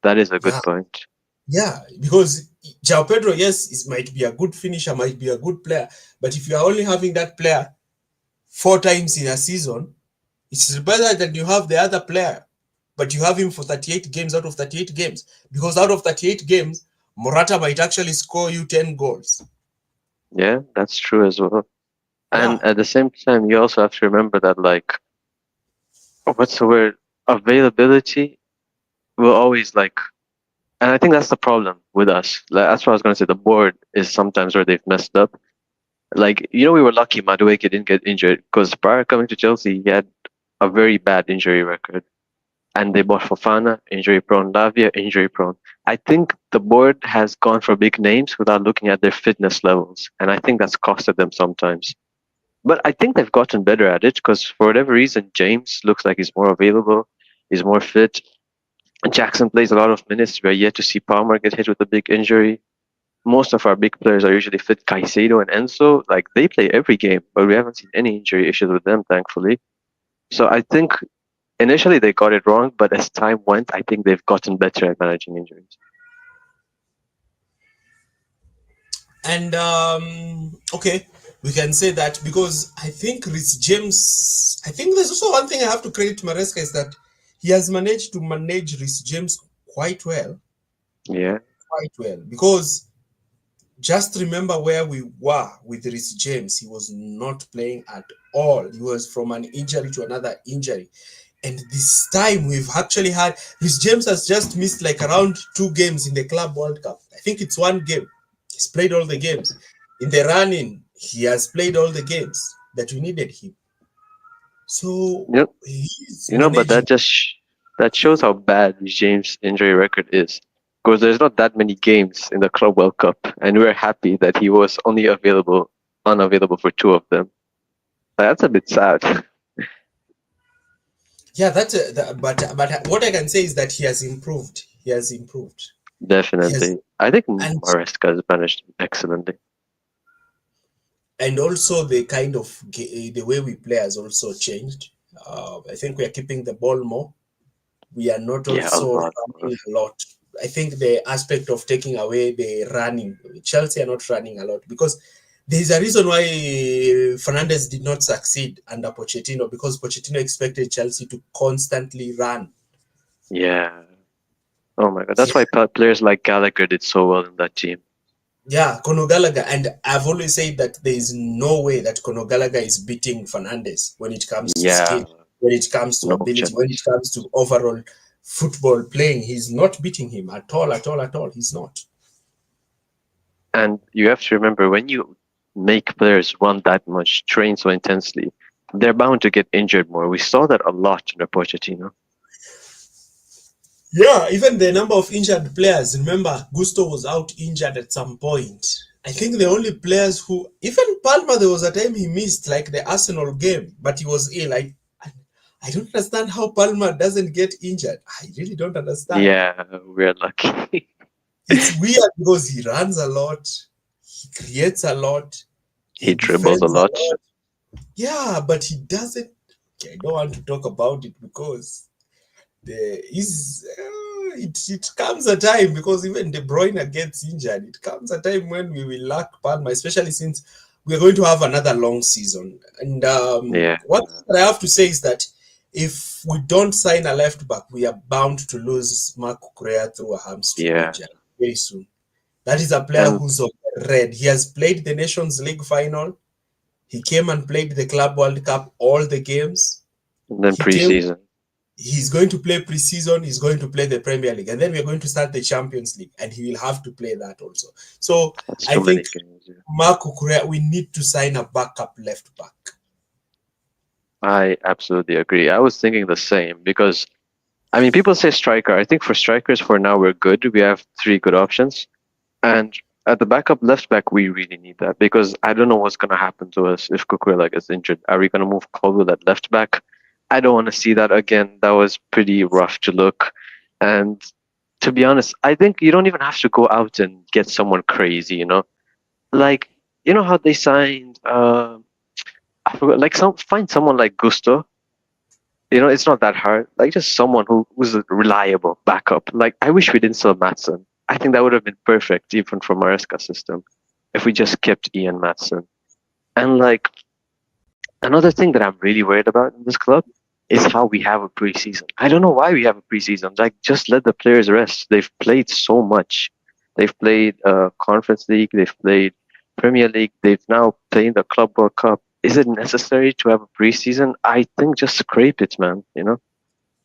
That is a good point. Yeah, because João Pedro, yes, it might be a good finisher, might be a good player, but if you are only having that player 4 times in a season, it's better than you have the other player, but you have him for 38 games out of 38 games. Because out of 38 games, Morata might actually score you 10 goals. Yeah, that's true as well. Yeah, And at the same time, you also have to remember that, like, what's the word? Availability will always, like, and I think that's the problem with us. Like, that's what I was going to say. The board is sometimes where they've messed up. Like, we were lucky Madueke didn't get injured because prior coming to Chelsea, he had a very bad injury record. And they bought Fofana, injury prone, Lavia, injury prone. I think the board has gone for big names without looking at their fitness levels. And I think that's costed them sometimes. But I think they've gotten better at it because for whatever reason, James looks like he's more available, he's more fit. Jackson plays a lot of minutes. We're yet to see Palmer get hit with a big injury. Most of our big players are usually fit. Caicedo and Enzo, like they play every game, but we haven't seen any injury issues with them, thankfully. So I think initially they got it wrong, but as time went, I think they've gotten better at managing injuries. and okay, we can say that because I think Rhys James. I think there's also one thing I have to credit to Maresca is that he has managed to manage Rhys James quite well, Yeah, because just remember where we were with Rhys James. He was not playing at all. He was from an injury to another injury. And this time we've actually had Rhys James has just missed like around 2 games in the Club World Cup. I think it's 1 game. He's played all the games. In the running, he has played all the games that we needed him. So yep. he's But managing. that shows how bad James' injury record is. Because there's not that many games in the Club World Cup, and we're happy that he was only unavailable for 2 of them. That's a bit sad. Yeah, but what I can say is that he has improved. He has improved. He has, Definitely. I think and Maresca has managed excellently. and also the way we play has also changed. I think we are keeping the ball more. We are not Yeah, a also lot more. running a lot. I think the aspect of taking away the running, Chelsea are not running a lot because there's a reason why Fernandes did not succeed under Pochettino, because Pochettino expected Chelsea to constantly run. Yeah. Oh my God. That's why players like Gallagher did so well in that team. Yeah, Conor Gallagher, and I've always said that there is no way that Conor Gallagher is beating Fernandes when it comes to Yeah, skill, when it comes to no ability, when it chance. comes to overall football playing. He's not beating him at all, at all, at all. He's not. And you have to remember when you make players run that much, train so intensely, they're bound to get injured more. We saw that a lot under Pochettino. Yeah, even the number of injured players. Remember, Gusto was out injured at some point. I think the only players who, even Palmer, there was a time he missed, like the Arsenal game, but he was ill. I don't understand how Palmer doesn't get injured. I really don't understand. Yeah, we're lucky. It's weird because he runs a lot, he creates a lot, He he dribbles a defends a lot. lot. Yeah, but he doesn't. Okay, I don't want to talk about it because there is it comes a time, because even De Bruyne gets injured. It comes a time when we will lack Palmer, especially since we are going to have another long season. And Yeah, one thing that I have to say is that if we don't sign a left back, we are bound to lose Mark Correa through a hamstring yeah. injury very soon. That is a player And who's on the red. He has played the Nations League final. He came and played the Club World Cup, all the games. then He came. preseason. He's going to play preseason. He's going to play the Premier League, and then we're going to start the Champions League, and he will have to play that also. So That's I too many think games. Yeah. Marco Correa, we need to sign a backup left back. I absolutely agree. I was thinking the same because, I mean, people say striker. I think for strikers, for now, we're good. We have 3 good options. And at the backup left back, we really need that because I don't know what's going to happen to us if Cucurella gets injured. Are we going to move Colwill at left back? I don't want to see that again. That was pretty rough to look. And to be honest, I think you don't even have to go out and get someone crazy. Like, how they signed, I forgot, like, find someone like Gusto. It's not that hard. Like, just someone who's a reliable backup. Like, I wish we didn't sell Matson. I think that would have been perfect, even for Maresca's system, if we just kept Ian Matson. And, like, another thing that I'm really worried about in this club is how we have a preseason. I don't know why we have a preseason. Like, just let the players rest. They've played so much. They've played Conference League. They've played Premier League. They've now played the Club World Cup. is it necessary to have a preseason? I think just scrape it, man.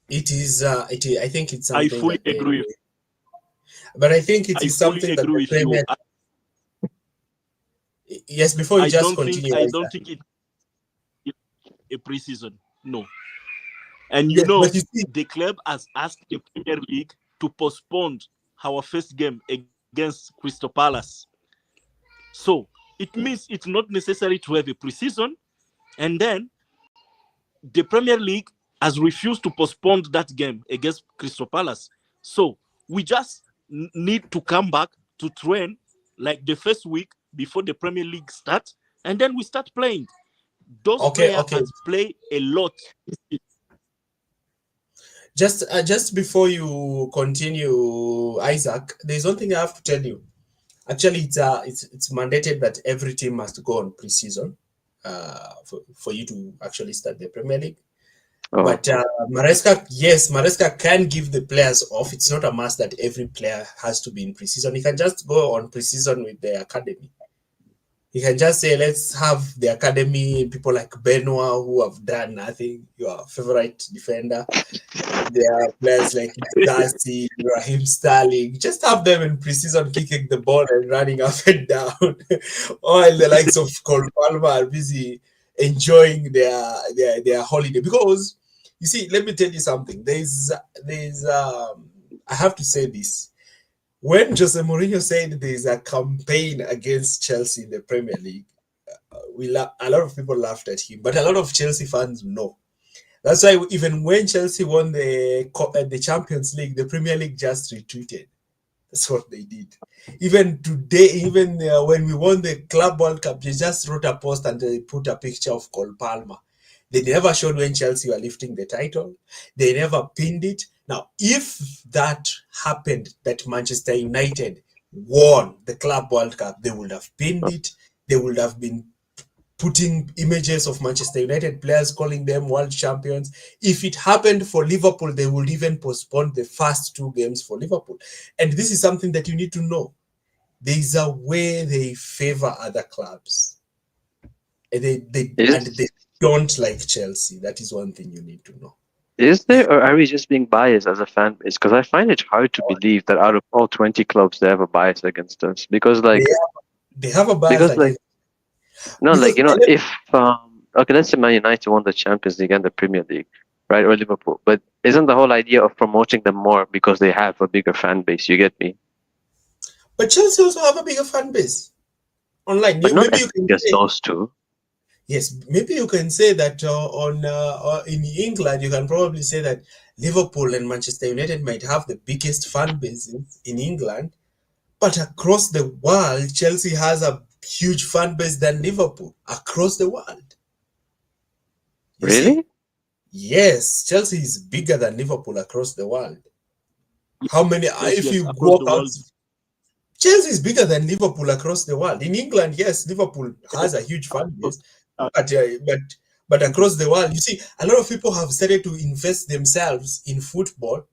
It is. I think it's I something fully that they. agree. But I think it I is fully something that agree the with you. Premier. Yes, before you just continue, I don't Isaac. think it a preseason. No. And Yes, but you see, the club has asked the Premier League to postpone our first game against Crystal Palace. So it means it's not necessary to have a preseason. And then the Premier League has refused to postpone that game against Crystal Palace. So we just need to come back to train like the first week before the Premier League starts, and then we start playing. Those okay, players okay. has played a lot. Just before you continue, Isaac, there's one thing I have to tell you. Actually, it's mandated that every team must go on preseason, for you to actually start the Premier League. Oh, But Maresca, yes, Maresca can give the players off. It's not a must that every player has to be in preseason. He can just go on preseason with the academy. You can just say, let's have the academy, people like Benoit who have done nothing, your favorite defender. There are players like Darcy, Raheem Sterling. Just have them in preseason kicking the ball and running up and down. While the likes of Cole Palmer are busy enjoying their holiday. Because you see, let me tell you something. There's I have to say this. When Jose Mourinho said there's a campaign against Chelsea in the Premier League, a lot of people laughed at him, but a lot of Chelsea fans know. That's why even when Chelsea won the Champions League, the Premier League just retweeted. That's what they did. Even today, even when we won the Club World Cup, they just wrote a post and they put a picture of Cole Palmer. They never showed when Chelsea were lifting the title. They never pinned it. Now, if that happened, that Manchester United won the Club World Cup, they would have pinned it. They would have been putting images of Manchester United players calling them world champions. If it happened for Liverpool, they would even postpone the first two games for Liverpool. And this is something that you need to know. There is a way they favor other clubs. And they is don't like Chelsea. That is one thing you need to know. is there, or are we just being biased as a fan base? Because I find it hard to believe that out of all 20 clubs, they have a bias against us. Because They like, they have a bias because like, against no, like because if okay, let's say Man United won the Champions League and the Premier League, right, or Liverpool, but isn't the whole idea of promoting them more because they have a bigger fan base? You get me? but Chelsea also have a bigger fan base online. But not Maybe as you can big as say those two. yes. Maybe you can say that in England you can probably say that Liverpool and Manchester United might have the biggest fan bases in England, but across the world, Chelsea has a huge fan base than Liverpool across the world. You see? Really? Yes, Chelsea is bigger than Liverpool across the world. How many? Yes, If yes, you across walk the out, world. Chelsea is bigger than Liverpool across the world. In England, yes, Liverpool has a huge fan base, Uh, but across the world, you see, a lot of people have started to invest themselves in football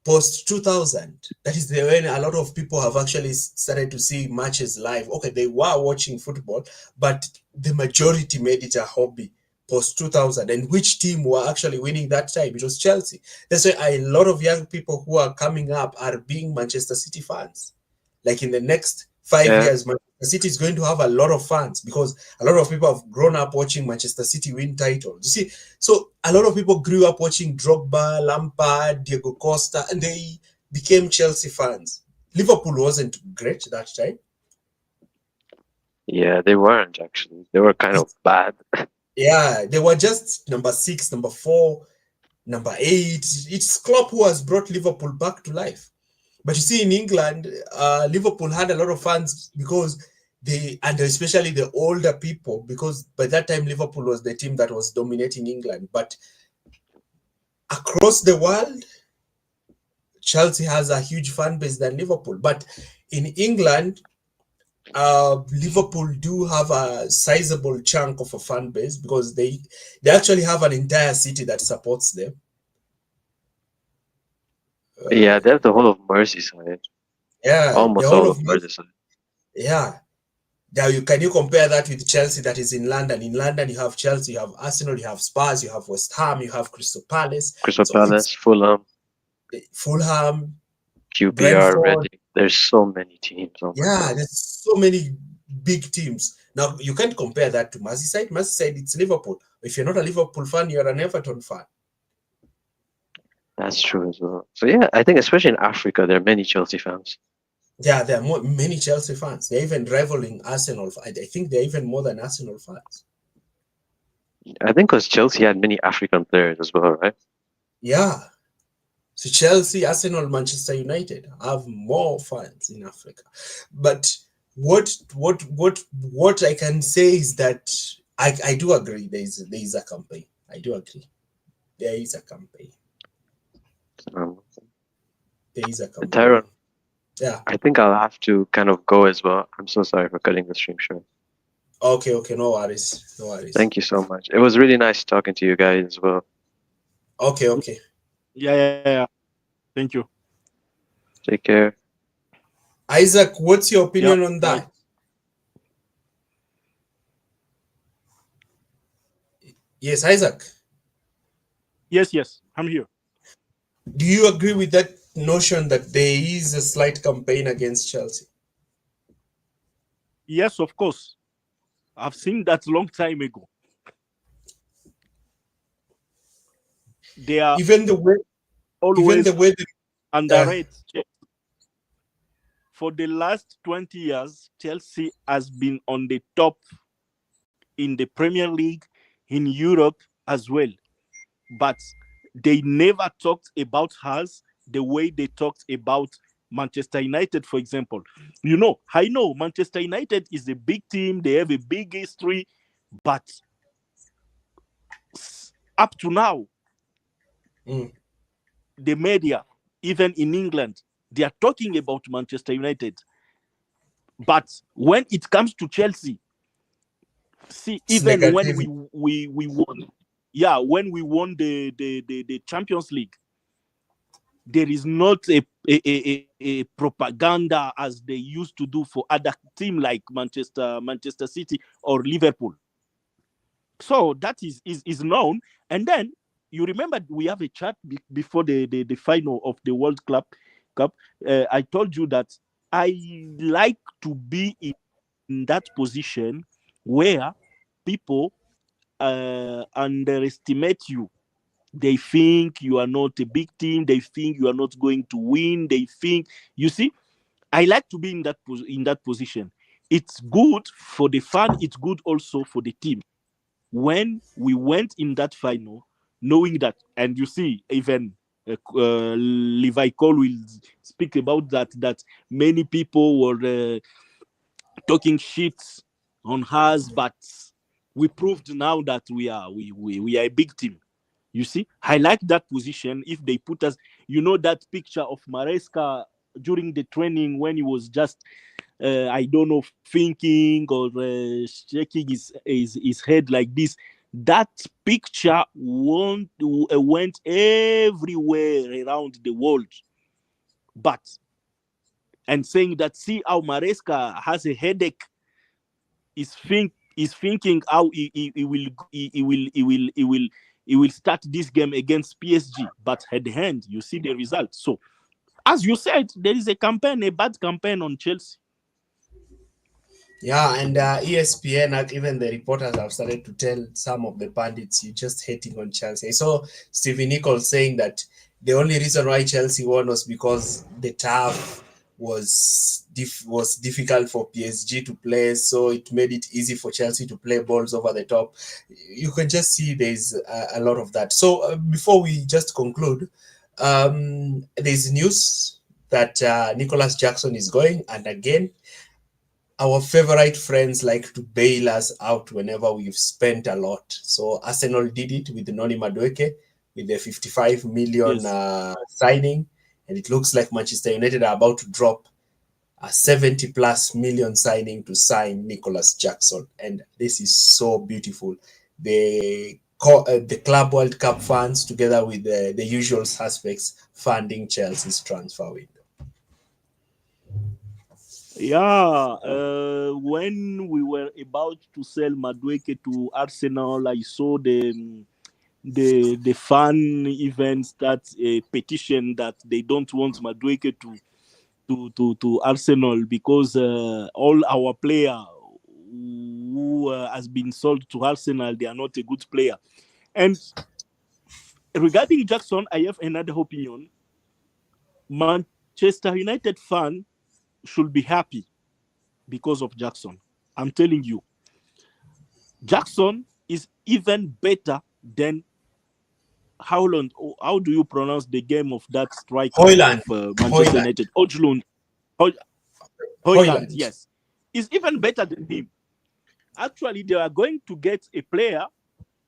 post 2000. That is when a lot of people have actually started to see matches live. Okay, they were watching football, but the majority made it a hobby post 2000. And which team were actually winning that time? It was Chelsea. That's why a lot of young people who are coming up are being Manchester City fans. Like in the next 5 Yeah. years, Manchester City is going to have a lot of fans because a lot of people have grown up watching Manchester City win titles. You see, so a lot of people grew up watching Drogba, Lampard, Diego Costa, and they became Chelsea fans. Liverpool wasn't great that time. Yeah, they weren't actually. They were kind of bad. Yeah, they were just number 6, number 4, number 8. It's Klopp who has brought Liverpool back to life. But you see, in England, Liverpool had a lot of fans because and especially the older people, because by that time Liverpool was the team that was dominating England. But across the world, Chelsea has a huge fan base than Liverpool. But in England, Liverpool do have a sizable chunk of a fan base because they actually have an entire city that supports them. Yeah, they Uh, have the whole of Merseyside. yeah, the Almost whole all of of Merseyside. yeah, Now, can you compare that with Chelsea that is in London? In London, you have Chelsea, you have Arsenal, you have Spurs, you have West Ham, you have Crystal Palace. Crystal So it's Palace, Fulham, Fulham, QPR, Brentford. Reading. There's so many teams. Oh my Yeah, god. there's so many big teams. Now, you can't compare that to Merseyside. Merseyside, it's Liverpool. If you're not a Liverpool fan, you're an Everton fan. That's true as well. So yeah, I think especially in Africa, there are many Chelsea fans. Yeah, there are many Chelsea fans. They're even rivaling Arsenal. I think they're even more than Arsenal fans. I think because Chelsea had many African players as well, right? Yeah. So Chelsea, Arsenal, Manchester United have more fans in Africa. But what I can say is that I do agree there is a campaign. I do agree. There is a campaign. Um, There is a campaign. Tyron, Yeah. I think I'll have to kind of go as well. I'm so sorry for cutting the stream short. Okay, no worries. No worries. Thank you so much. It was really nice talking to you guys as well. Okay. Yeah. Thank you. Take care. Isaac, what's your opinion on Bye. that? Yes, Isaac. Yes, I'm here. Do you agree with that notion that there is a slight campaign against Chelsea? Yes, of course. I've seen that long time ago. They are Even the way always they, underrated. For the last 20 years, Chelsea has been on the top in the Premier League, in Europe as well. But they never talked about us the way they talked about Manchester United, for example. I know Manchester United is a big team, they have a big history, but up to now, the media, even in England, they are talking about Manchester United. But when it comes to Chelsea, see, even when we won, when we won the Champions League, there is not a propaganda as they used to do for other team like Manchester City or Liverpool. So that is known. And then you remember we have a chat before the final of the World Cup. I told you that I like to be in that position where people underestimate you. They think you are not a big team. They think you are not going to win. They think, you see, I like to be in that position. It's good for the fan. It's good also for the team. When we went in that final, knowing that, and you see, even Levi Cole will speak about that many people were talking shit on us, but we proved now that we are a big team. You see, I like that position. If they put us, that picture of Maresca during the training when he was just, I don't know, thinking or shaking his head like this. That picture went everywhere around the world. And saying that, see how Maresca has a headache, is thinking how he will start this game against PSG, but at the end you see the result. So as you said, there is a bad campaign on Chelsea. Yeah, and ESPN, even the reporters have started to tell some of the pundits, you're just hating on Chelsea. So Stevie Nichols saying that the only reason why Chelsea won was because the turf was difficult for PSG to play, so it made it easy for Chelsea to play balls over the top. You can just see there's a lot of that. So before we just conclude, there's news that Nicholas Jackson is going, and again, our favorite friends like to bail us out whenever we've spent a lot. So Arsenal did it with Noni Madueke with the 55 million signing, and it looks like Manchester United are about to drop a 70 plus million signing to sign Nicholas Jackson, and this is so beautiful. The Club World Cup fans, together with the usual suspects, funding Chelsea's transfer window. Yeah, when we were about to sell Madueke to Arsenal, I saw the fan event that a petition that they don't want Madueke to Arsenal because all our player who has been sold to Arsenal, they are not a good player. And regarding Jackson, I have another opinion. Manchester United fan should be happy because of Jackson. I'm telling you, Jackson is even better than Howland. How do you pronounce the game of that striker of Hoyland, Manchester Hoyland, United? Ojlund, Hoyland, Hoyland. yes. Is even better than him. Actually, they are going to get a player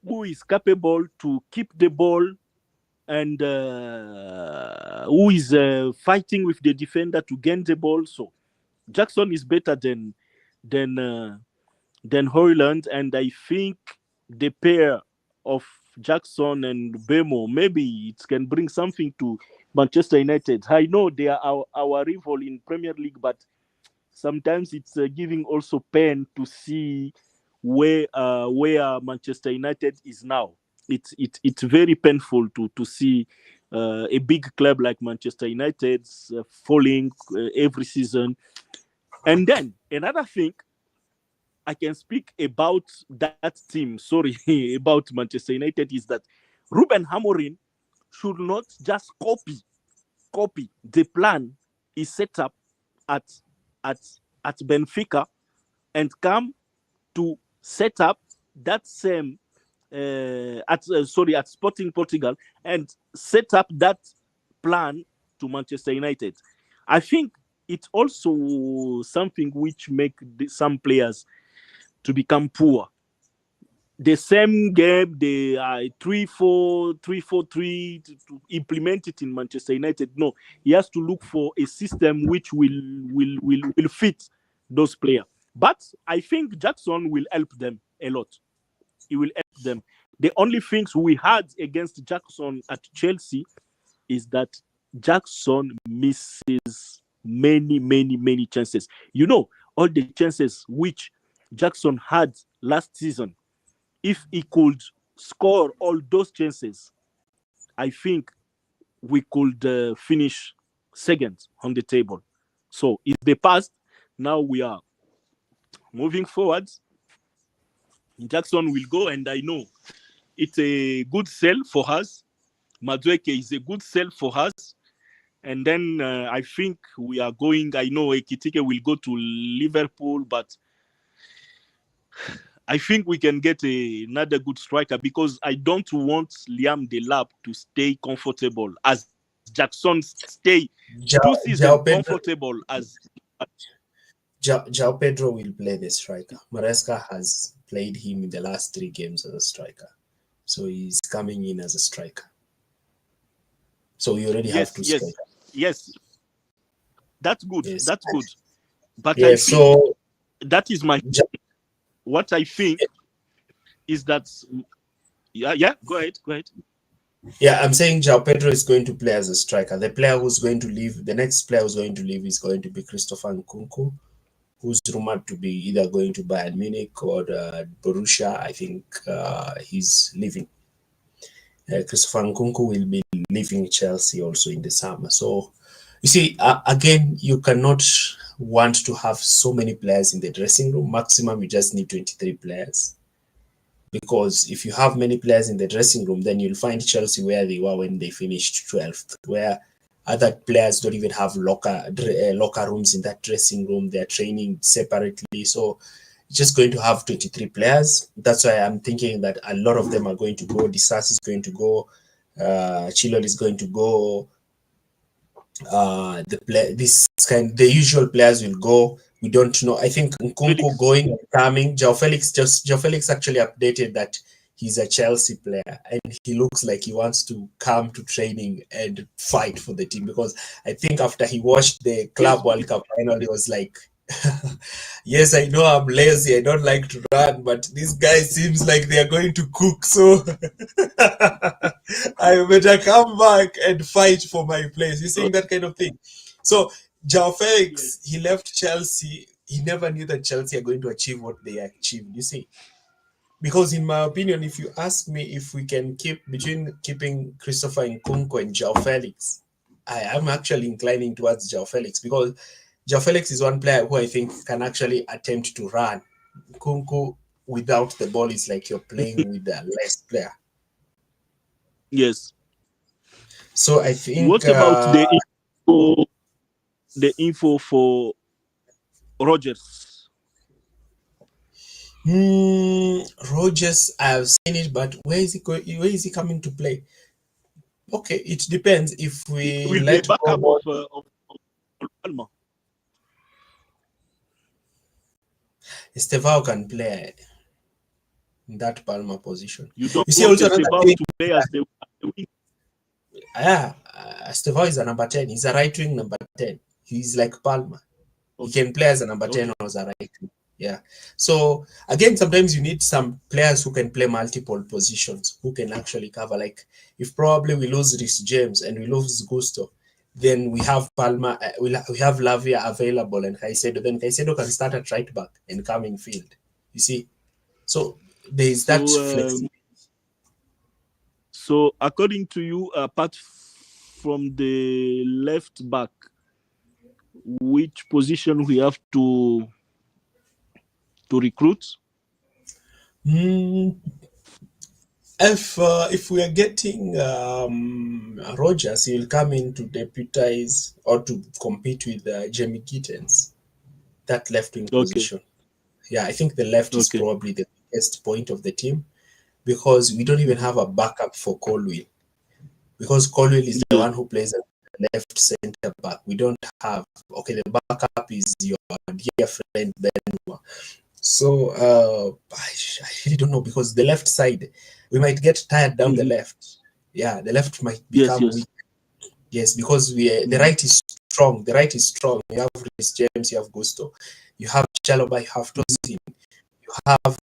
who is capable to keep the ball and who is fighting with the defender to gain the ball. So Jackson is better than uh, than Hoyland, and I think the pair of Jackson and Bemo, maybe it can bring something to Manchester United. I know they are our rival in Premier League, but sometimes it's giving also pain to see where Manchester United is now. It's very painful to see a big club like Manchester United falling every season. And then another thing I can speak about that team, sorry, about Manchester United is that Ruben Amorim should not just copy the plan is set up at at at Benfica and come to set up that same at Sporting Portugal and set up that plan to Manchester United. I think it's also something which make some players to become poor. The same game, they are 3-4, 3-4-3 to implement it in Manchester United. No, he has to look for a system which will fit those players. But I think Jackson will help them a lot. He will help them. The only things we had against Jackson at Chelsea is that Jackson misses many chances. You know, all the chances which Jackson had last season, if he could score all those chances, I think we could finish second on the table. So it's the past. Now we are moving forward. Jackson will go, and I know it's a good sell for us. Madueke is a good sell for us. And then I think we are going. I know Ekitike will go to Liverpool, but I think we can get another good striker because I don't want Liam Delap to stay comfortable as Jackson stay Jao 2 seasons Pedro, comfortable as. Jao Pedro will play the striker. Maresca has played him in the last 3 games as a striker, so he's coming in as a striker. So we already have 2 strikers. Yes. That's good. Yes. That's good. But yeah, I think so that is my. What I think is that. Yeah. Go ahead. Yeah, I'm saying Jao Pedro is going to play as a striker. The player who's going to leave, the next player who's going to leave is going to be Christopher Nkunku, who's rumored to be either going to Bayern Munich or Borussia. I think he's leaving. Christopher Nkunku will be leaving Chelsea also in the summer. So, you see, again, you cannot want to have so many players in the dressing room. Maximum, you just need 23 players. Because if you have many players in the dressing room, then you'll find Chelsea where they were when they finished 12th, where other players don't even have locker rooms in that dressing room. They're training separately. So just going to have 23 players. That's why I'm thinking that a lot of them are going to go. Disas is going to go. Chilwell is going to go. The usual players will go. We don't know. I think Nkunku going and coming. Joao Felix actually updated that he's a Chelsea player and he looks like he wants to come to training and fight for the team, because I think after he watched the Club World Cup final, he was like, yes, I know I'm lazy, I don't like to run, but these guys seems like they are going to cook, so I better come back and fight for my place. You're saying that kind of thing. So João Felix, he left Chelsea. He never knew that Chelsea are going to achieve what they achieved. You see, because in my opinion, if you ask me if we can keep between keeping Christopher Nkunku and João Felix, I am actually inclining towards João Felix because João Felix is one player who I think can actually attempt to run. Nkunku without the ball is like you're playing with a less player. Yes. So I think. What about the info for Rogers? Rogers, I've seen it, but where is he going? Where is he coming to play? Okay, it depends. If we Will let be backup go of Palmer. Estevao can play in that Palmer position. You don't see want also another Estevao thing. to play as the wing. Yeah, Estevao is a number 10. He's a right wing number 10. He's like Palmer. He can play as a number 10 or as a right wing. Yeah. So again, sometimes you need some players who can play multiple positions, who can actually cover. Like if probably we lose Rhys James and we lose Gusto, then we have Palmer, we have Lavia available and Caicedo. Then Caicedo can start at right back and come in field. You see, so there is that flexibility. So according to you, apart from the left back, which position we have to recruit? If we are getting Rogers, he will come in to deputize or to compete with Jamie Gittens, that left wing position. Yeah, I think the left is probably the best point of the team because we don't even have a backup for Colwill. Because Colwill is the one who plays at the left center back. We don't have. Okay, the backup is your dear friend Benua. So I really don't know because the left side, we might get tired down the left. Yeah, the left might become weak. Yes, because the right is strong. The right is strong. You have Rhys James, you have Gusto, you have Chalobah, you have Tosin, you have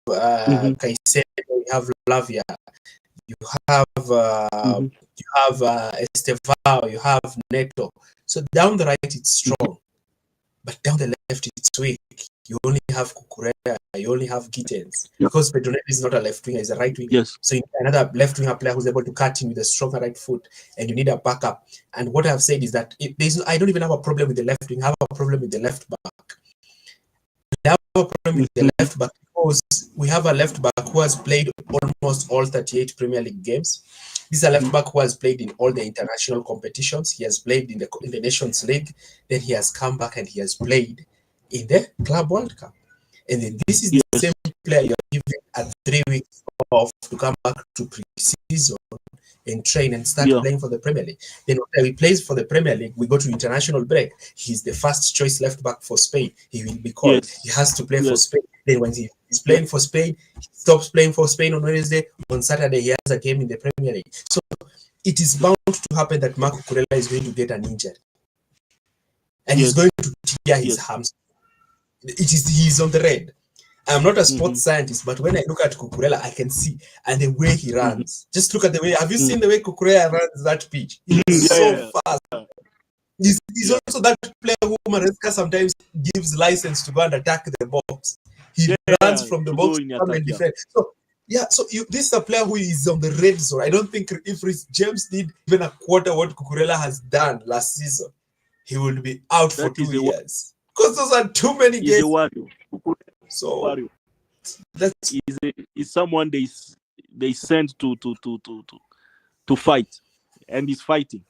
Caicedo, you have Lavia, you have Estevao, you have Neto. So down the right it's strong, but down the left it's weak. You only have Cucurella, you only have Gittens. Because Pedro Neto is not a left winger, he's a right winger. So you need another left winger player who's able to cut in with a stronger right foot, and you need a backup. And what I've said is that I don't even have a problem with the left wing, I have a problem with the left back. I have a problem with the left back because we have a left back who has played almost all 38 Premier League games. This is a left back who has played in all the international competitions. He has played in the Nations League. Then he has come back and he has played in the Club World Cup. And then this is the same player you're giving a 3 weeks off to come back to pre-season and train and start playing for the Premier League. Then when he plays for the Premier League, we go to international break. He's the first choice left back for Spain. He will be called. He has to play for Spain. Then when he's playing for Spain, he stops playing for Spain on Wednesday. On Saturday, he has a game in the Premier League. So it is bound to happen that Marco Cucurella is going to get an injury. And he's going to tear his hamstring. He's on the red. I'm not a sports scientist, but when I look at Cucurella, I can see and the way he runs. Just look at the way. Have you seen the way Cucurella runs that pitch? He's so fast. He's also that player who Maresca sometimes gives license to go and attack the box. He runs from the box to come and defend. So this is a player who is on the red zone. I don't think if Rhys James did even a quarter what Cucurella has done last season, he will be out for 2 years. Because those are too many games. So that is someone they send to fight, and he's fighting.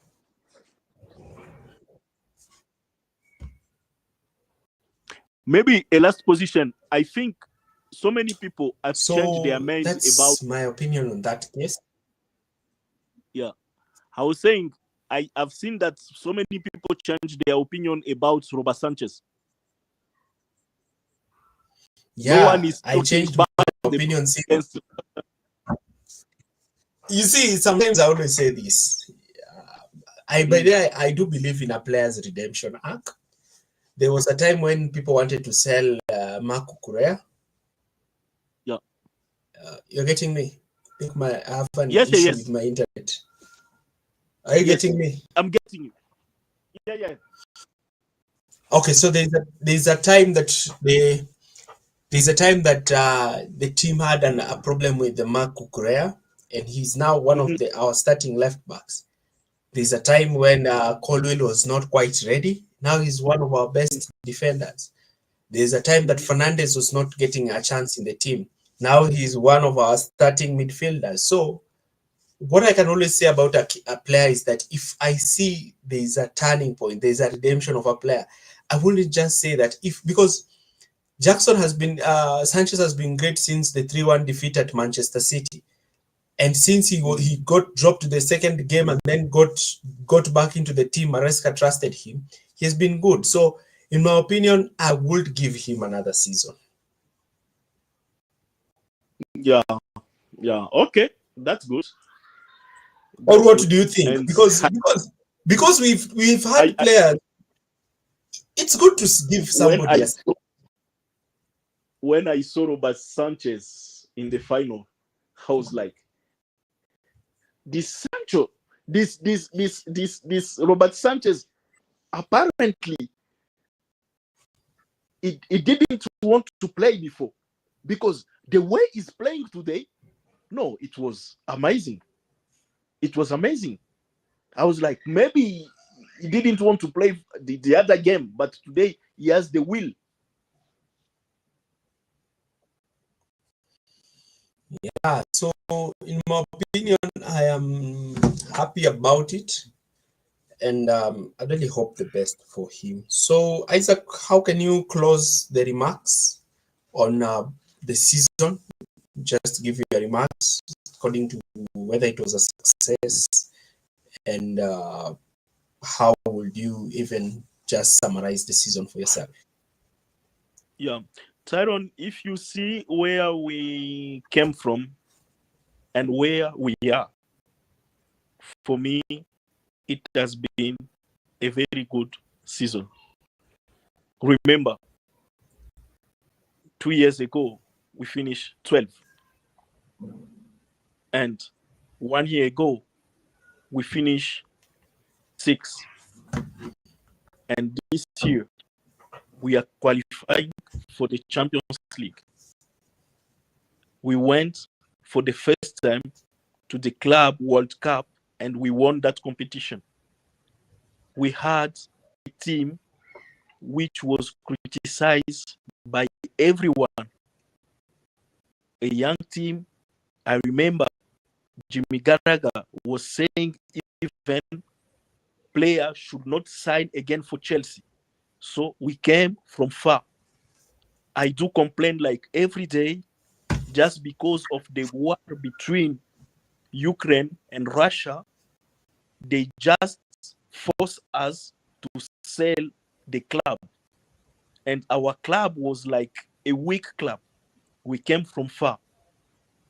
Maybe a last position. I think so many people have changed their minds that's my opinion on that case. Yeah, I was saying I've seen that so many people change their opinion about Robert Sanchez. Yeah, no one is I changed my opinion. You see, sometimes I always say this. I do believe in a player's redemption arc. There was a time when people wanted to sell Marco Cucurella. Yeah. You're getting me? I think I have an issue with my internet. Are you getting me? I'm getting you. Yeah. Okay, so there's a time that the team had a problem with the Mark Kukurea, and he's now one of Mhm. our starting left backs. There's a time when Colwell was not quite ready. Now he's one of our best defenders. There's a time that Fernandez was not getting a chance in the team. Now he's one of our starting midfielders. So what I can always say about a player is that if I see there's a turning point, there's a redemption of a player, I wouldn't just say that if because Sanchez has been great since the 3-1 defeat at Manchester City. And since he got dropped to the second game and then got back into the team, Maresca trusted him. He has been good. So, in my opinion, I would give him another season. Yeah, yeah. Okay, that's good. Or That's what good. do you think? And Because we've I, had I players. It's good to give when somebody I a saw when I saw Robert Sanchez in the final, I was like, this Sancho, this Robert Sanchez, apparently it didn't want to play before, because the way he's playing today, no, it was amazing. It was amazing. I was like, maybe he didn't want to play the other game, but today he has the will. So in my opinion, I am happy about it. And I really hope the best for him. So, Isaac, how can you close the remarks on the season? Just give your remarks according to whether it was a success and how would you even just summarize the season for yourself? Yeah. Tyron, if you see where we came from and where we are, for me, it has been a very good season. Remember, 2 years ago, we finished 12th. And 1 year ago, we finished 6th. And this year, we are qualifying for the Champions League. We went for the first time to the Club World Cup and we won that competition. We had a team which was criticized by everyone. A young team. I remember Jimmy Gallagher was saying even players should not sign again for Chelsea. So we came from far. I do complain like every day just because of the war between Ukraine and Russia. They just force us to sell the club. And our club was like a weak club. We came from far.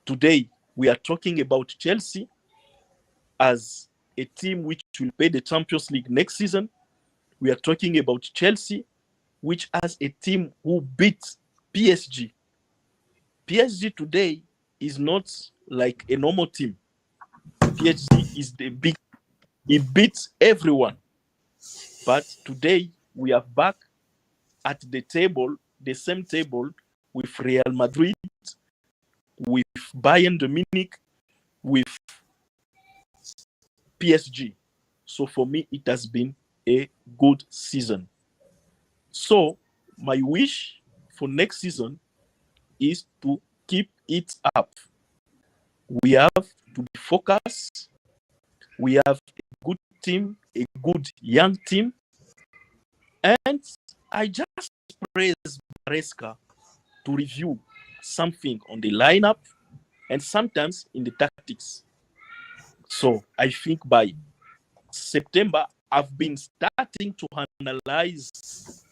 Today, we are talking about Chelsea as a team which will play the Champions League next season. We are talking about Chelsea, which has a team who beats PSG. PSG today is not like a normal team. PSG is the big, it beats everyone. But today we are back at the table, the same table with Real Madrid, with Bayern de Munich, with PSG. So for me, it has been a good season. So my wish for next season is to keep it up. We have to be focused. We have a good team, a good young team. And I just praise Maresca to review something on the lineup and sometimes in the tactics. So I think by September, I've been starting to analyze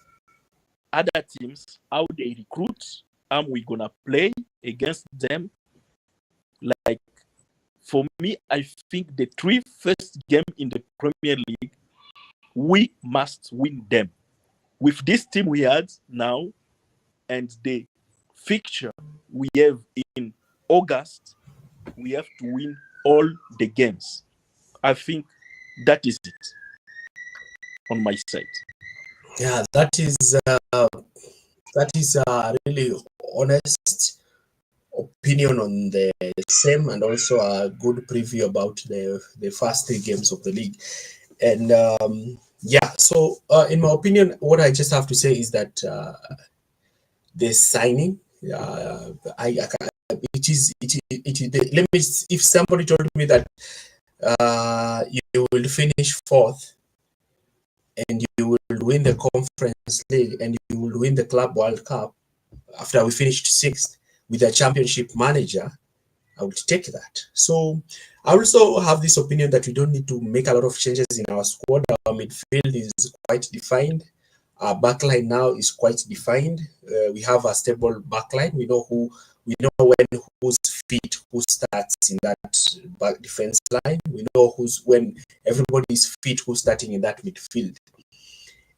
other teams, how they recruit, how we gonna play against them. Like for me, I think the three first game in the Premier League, we must win them. With this team we had now and the fixture we have in August, we have to win all the games. I think that is it on my side. Yeah, that is a really honest opinion on the same, and also a good preview about the first three games of the league. And yeah, so in my opinion, what I just have to say is that the signing, it is let me, if somebody told me that you will finish fourth and you will win the conference league and you will win the club world cup after we finished sixth with a championship manager, I would take that. So I also have this opinion that we don't need to make a lot of changes in our squad. Our midfield is quite defined. Our backline now is quite defined. We have a stable backline. We know when who's fit, who starts in that back defense line. We know when everybody is fit, who's starting in that midfield.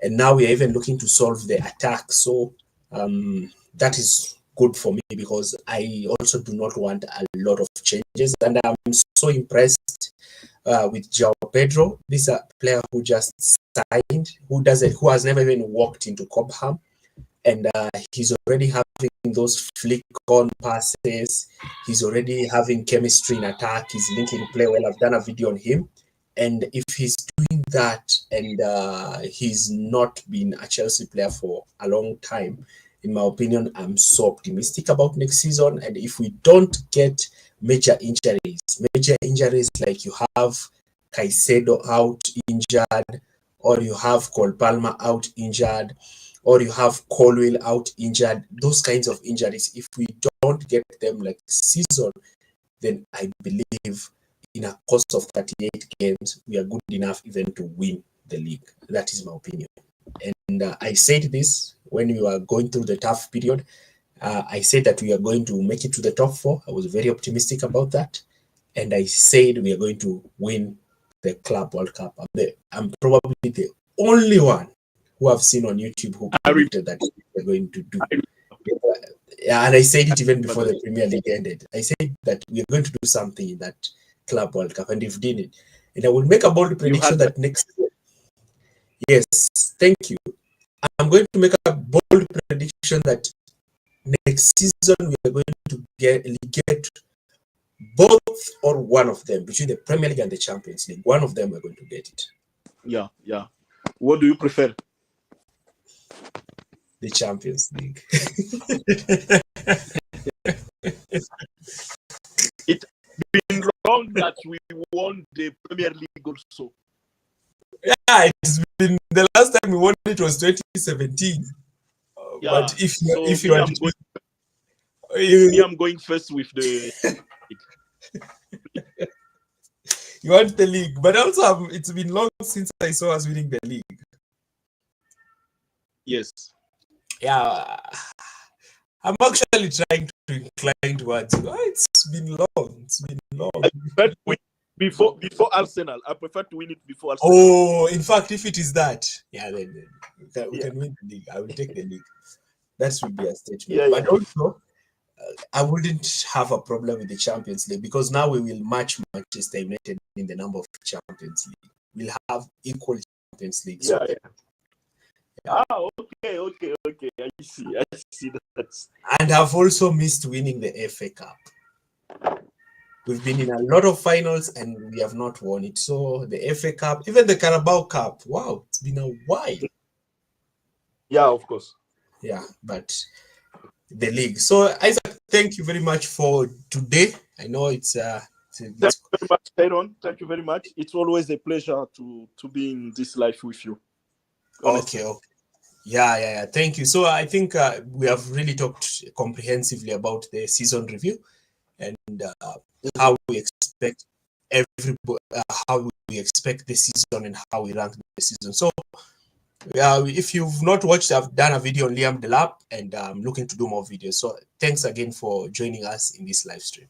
And now we are even looking to solve the attack. So that is good for me because I also do not want a lot of changes. And I'm so impressed with João Pedro. This is a player who just signed, who has never even walked into Cobham, and he's already having those flick on passes. He's already having chemistry in attack. He's linking play well. I've done a video on him, and if he's doing that, and he's not been a Chelsea player for a long time, in my opinion, I'm so optimistic about next season. And if we don't get major injuries like you have Caicedo out injured, or you have Cole Palmer out injured, or you have Colwell out injured, those kinds of injuries, if we don't get them like season, then I believe in a course of 38 games, we are good enough even to win the league. That is my opinion. And I said this when we were going through the tough period. I said that we are going to make it to the top four. I was very optimistic about that. And I said we are going to win the Club World Cup. I'm probably the only one who I've seen on YouTube who predicted that we're going to do. Yeah, and I said it even before the Premier League ended. I said that we're going to do something in that Club World Cup, and we've did it. And I will make a bold prediction that next year. Yes, thank you. I'm going to make a bold prediction that next season we are going to get both or one of them between the Premier League and the Champions League. One of them we're going to get it. Yeah, yeah. What do you prefer? The Champions League. It's been long that we won the Premier League also. Yeah, it's been the last time we won it was 2017. Yeah, but if you are I'm going first with the you want the league, but also it's been long since I saw us winning the league. Yes. Yeah, I'm actually trying to incline towards you. It's been long. It's been long. I prefer to win before Arsenal. I prefer to win it before Arsenal. Oh, in fact, if it is that, yeah, then we can win the league. I will take the league. That would be a statement. Yeah, but also, I wouldn't have a problem with the Champions League because now we will match Manchester United in the number of Champions League. We'll have equal Champions League. So yeah. Okay. I see that. And I've also missed winning the FA Cup. We've been in a lot of finals and we have not won it. So the FA Cup, even the Carabao Cup, wow, it's been a while. Yeah, of course. Yeah, but the league. So Isaac, thank you very much for today. I know it's thank you very much, Aaron. Thank you very much. It's always a pleasure to be in this life with you. Honestly. Okay. Yeah. Thank you. So I think we have really talked comprehensively about the season review and how we expect how we expect the season and how we rank the season. So if you've not watched, I've done a video on Liam Delap and I'm looking to do more videos. So thanks again for joining us in this live stream.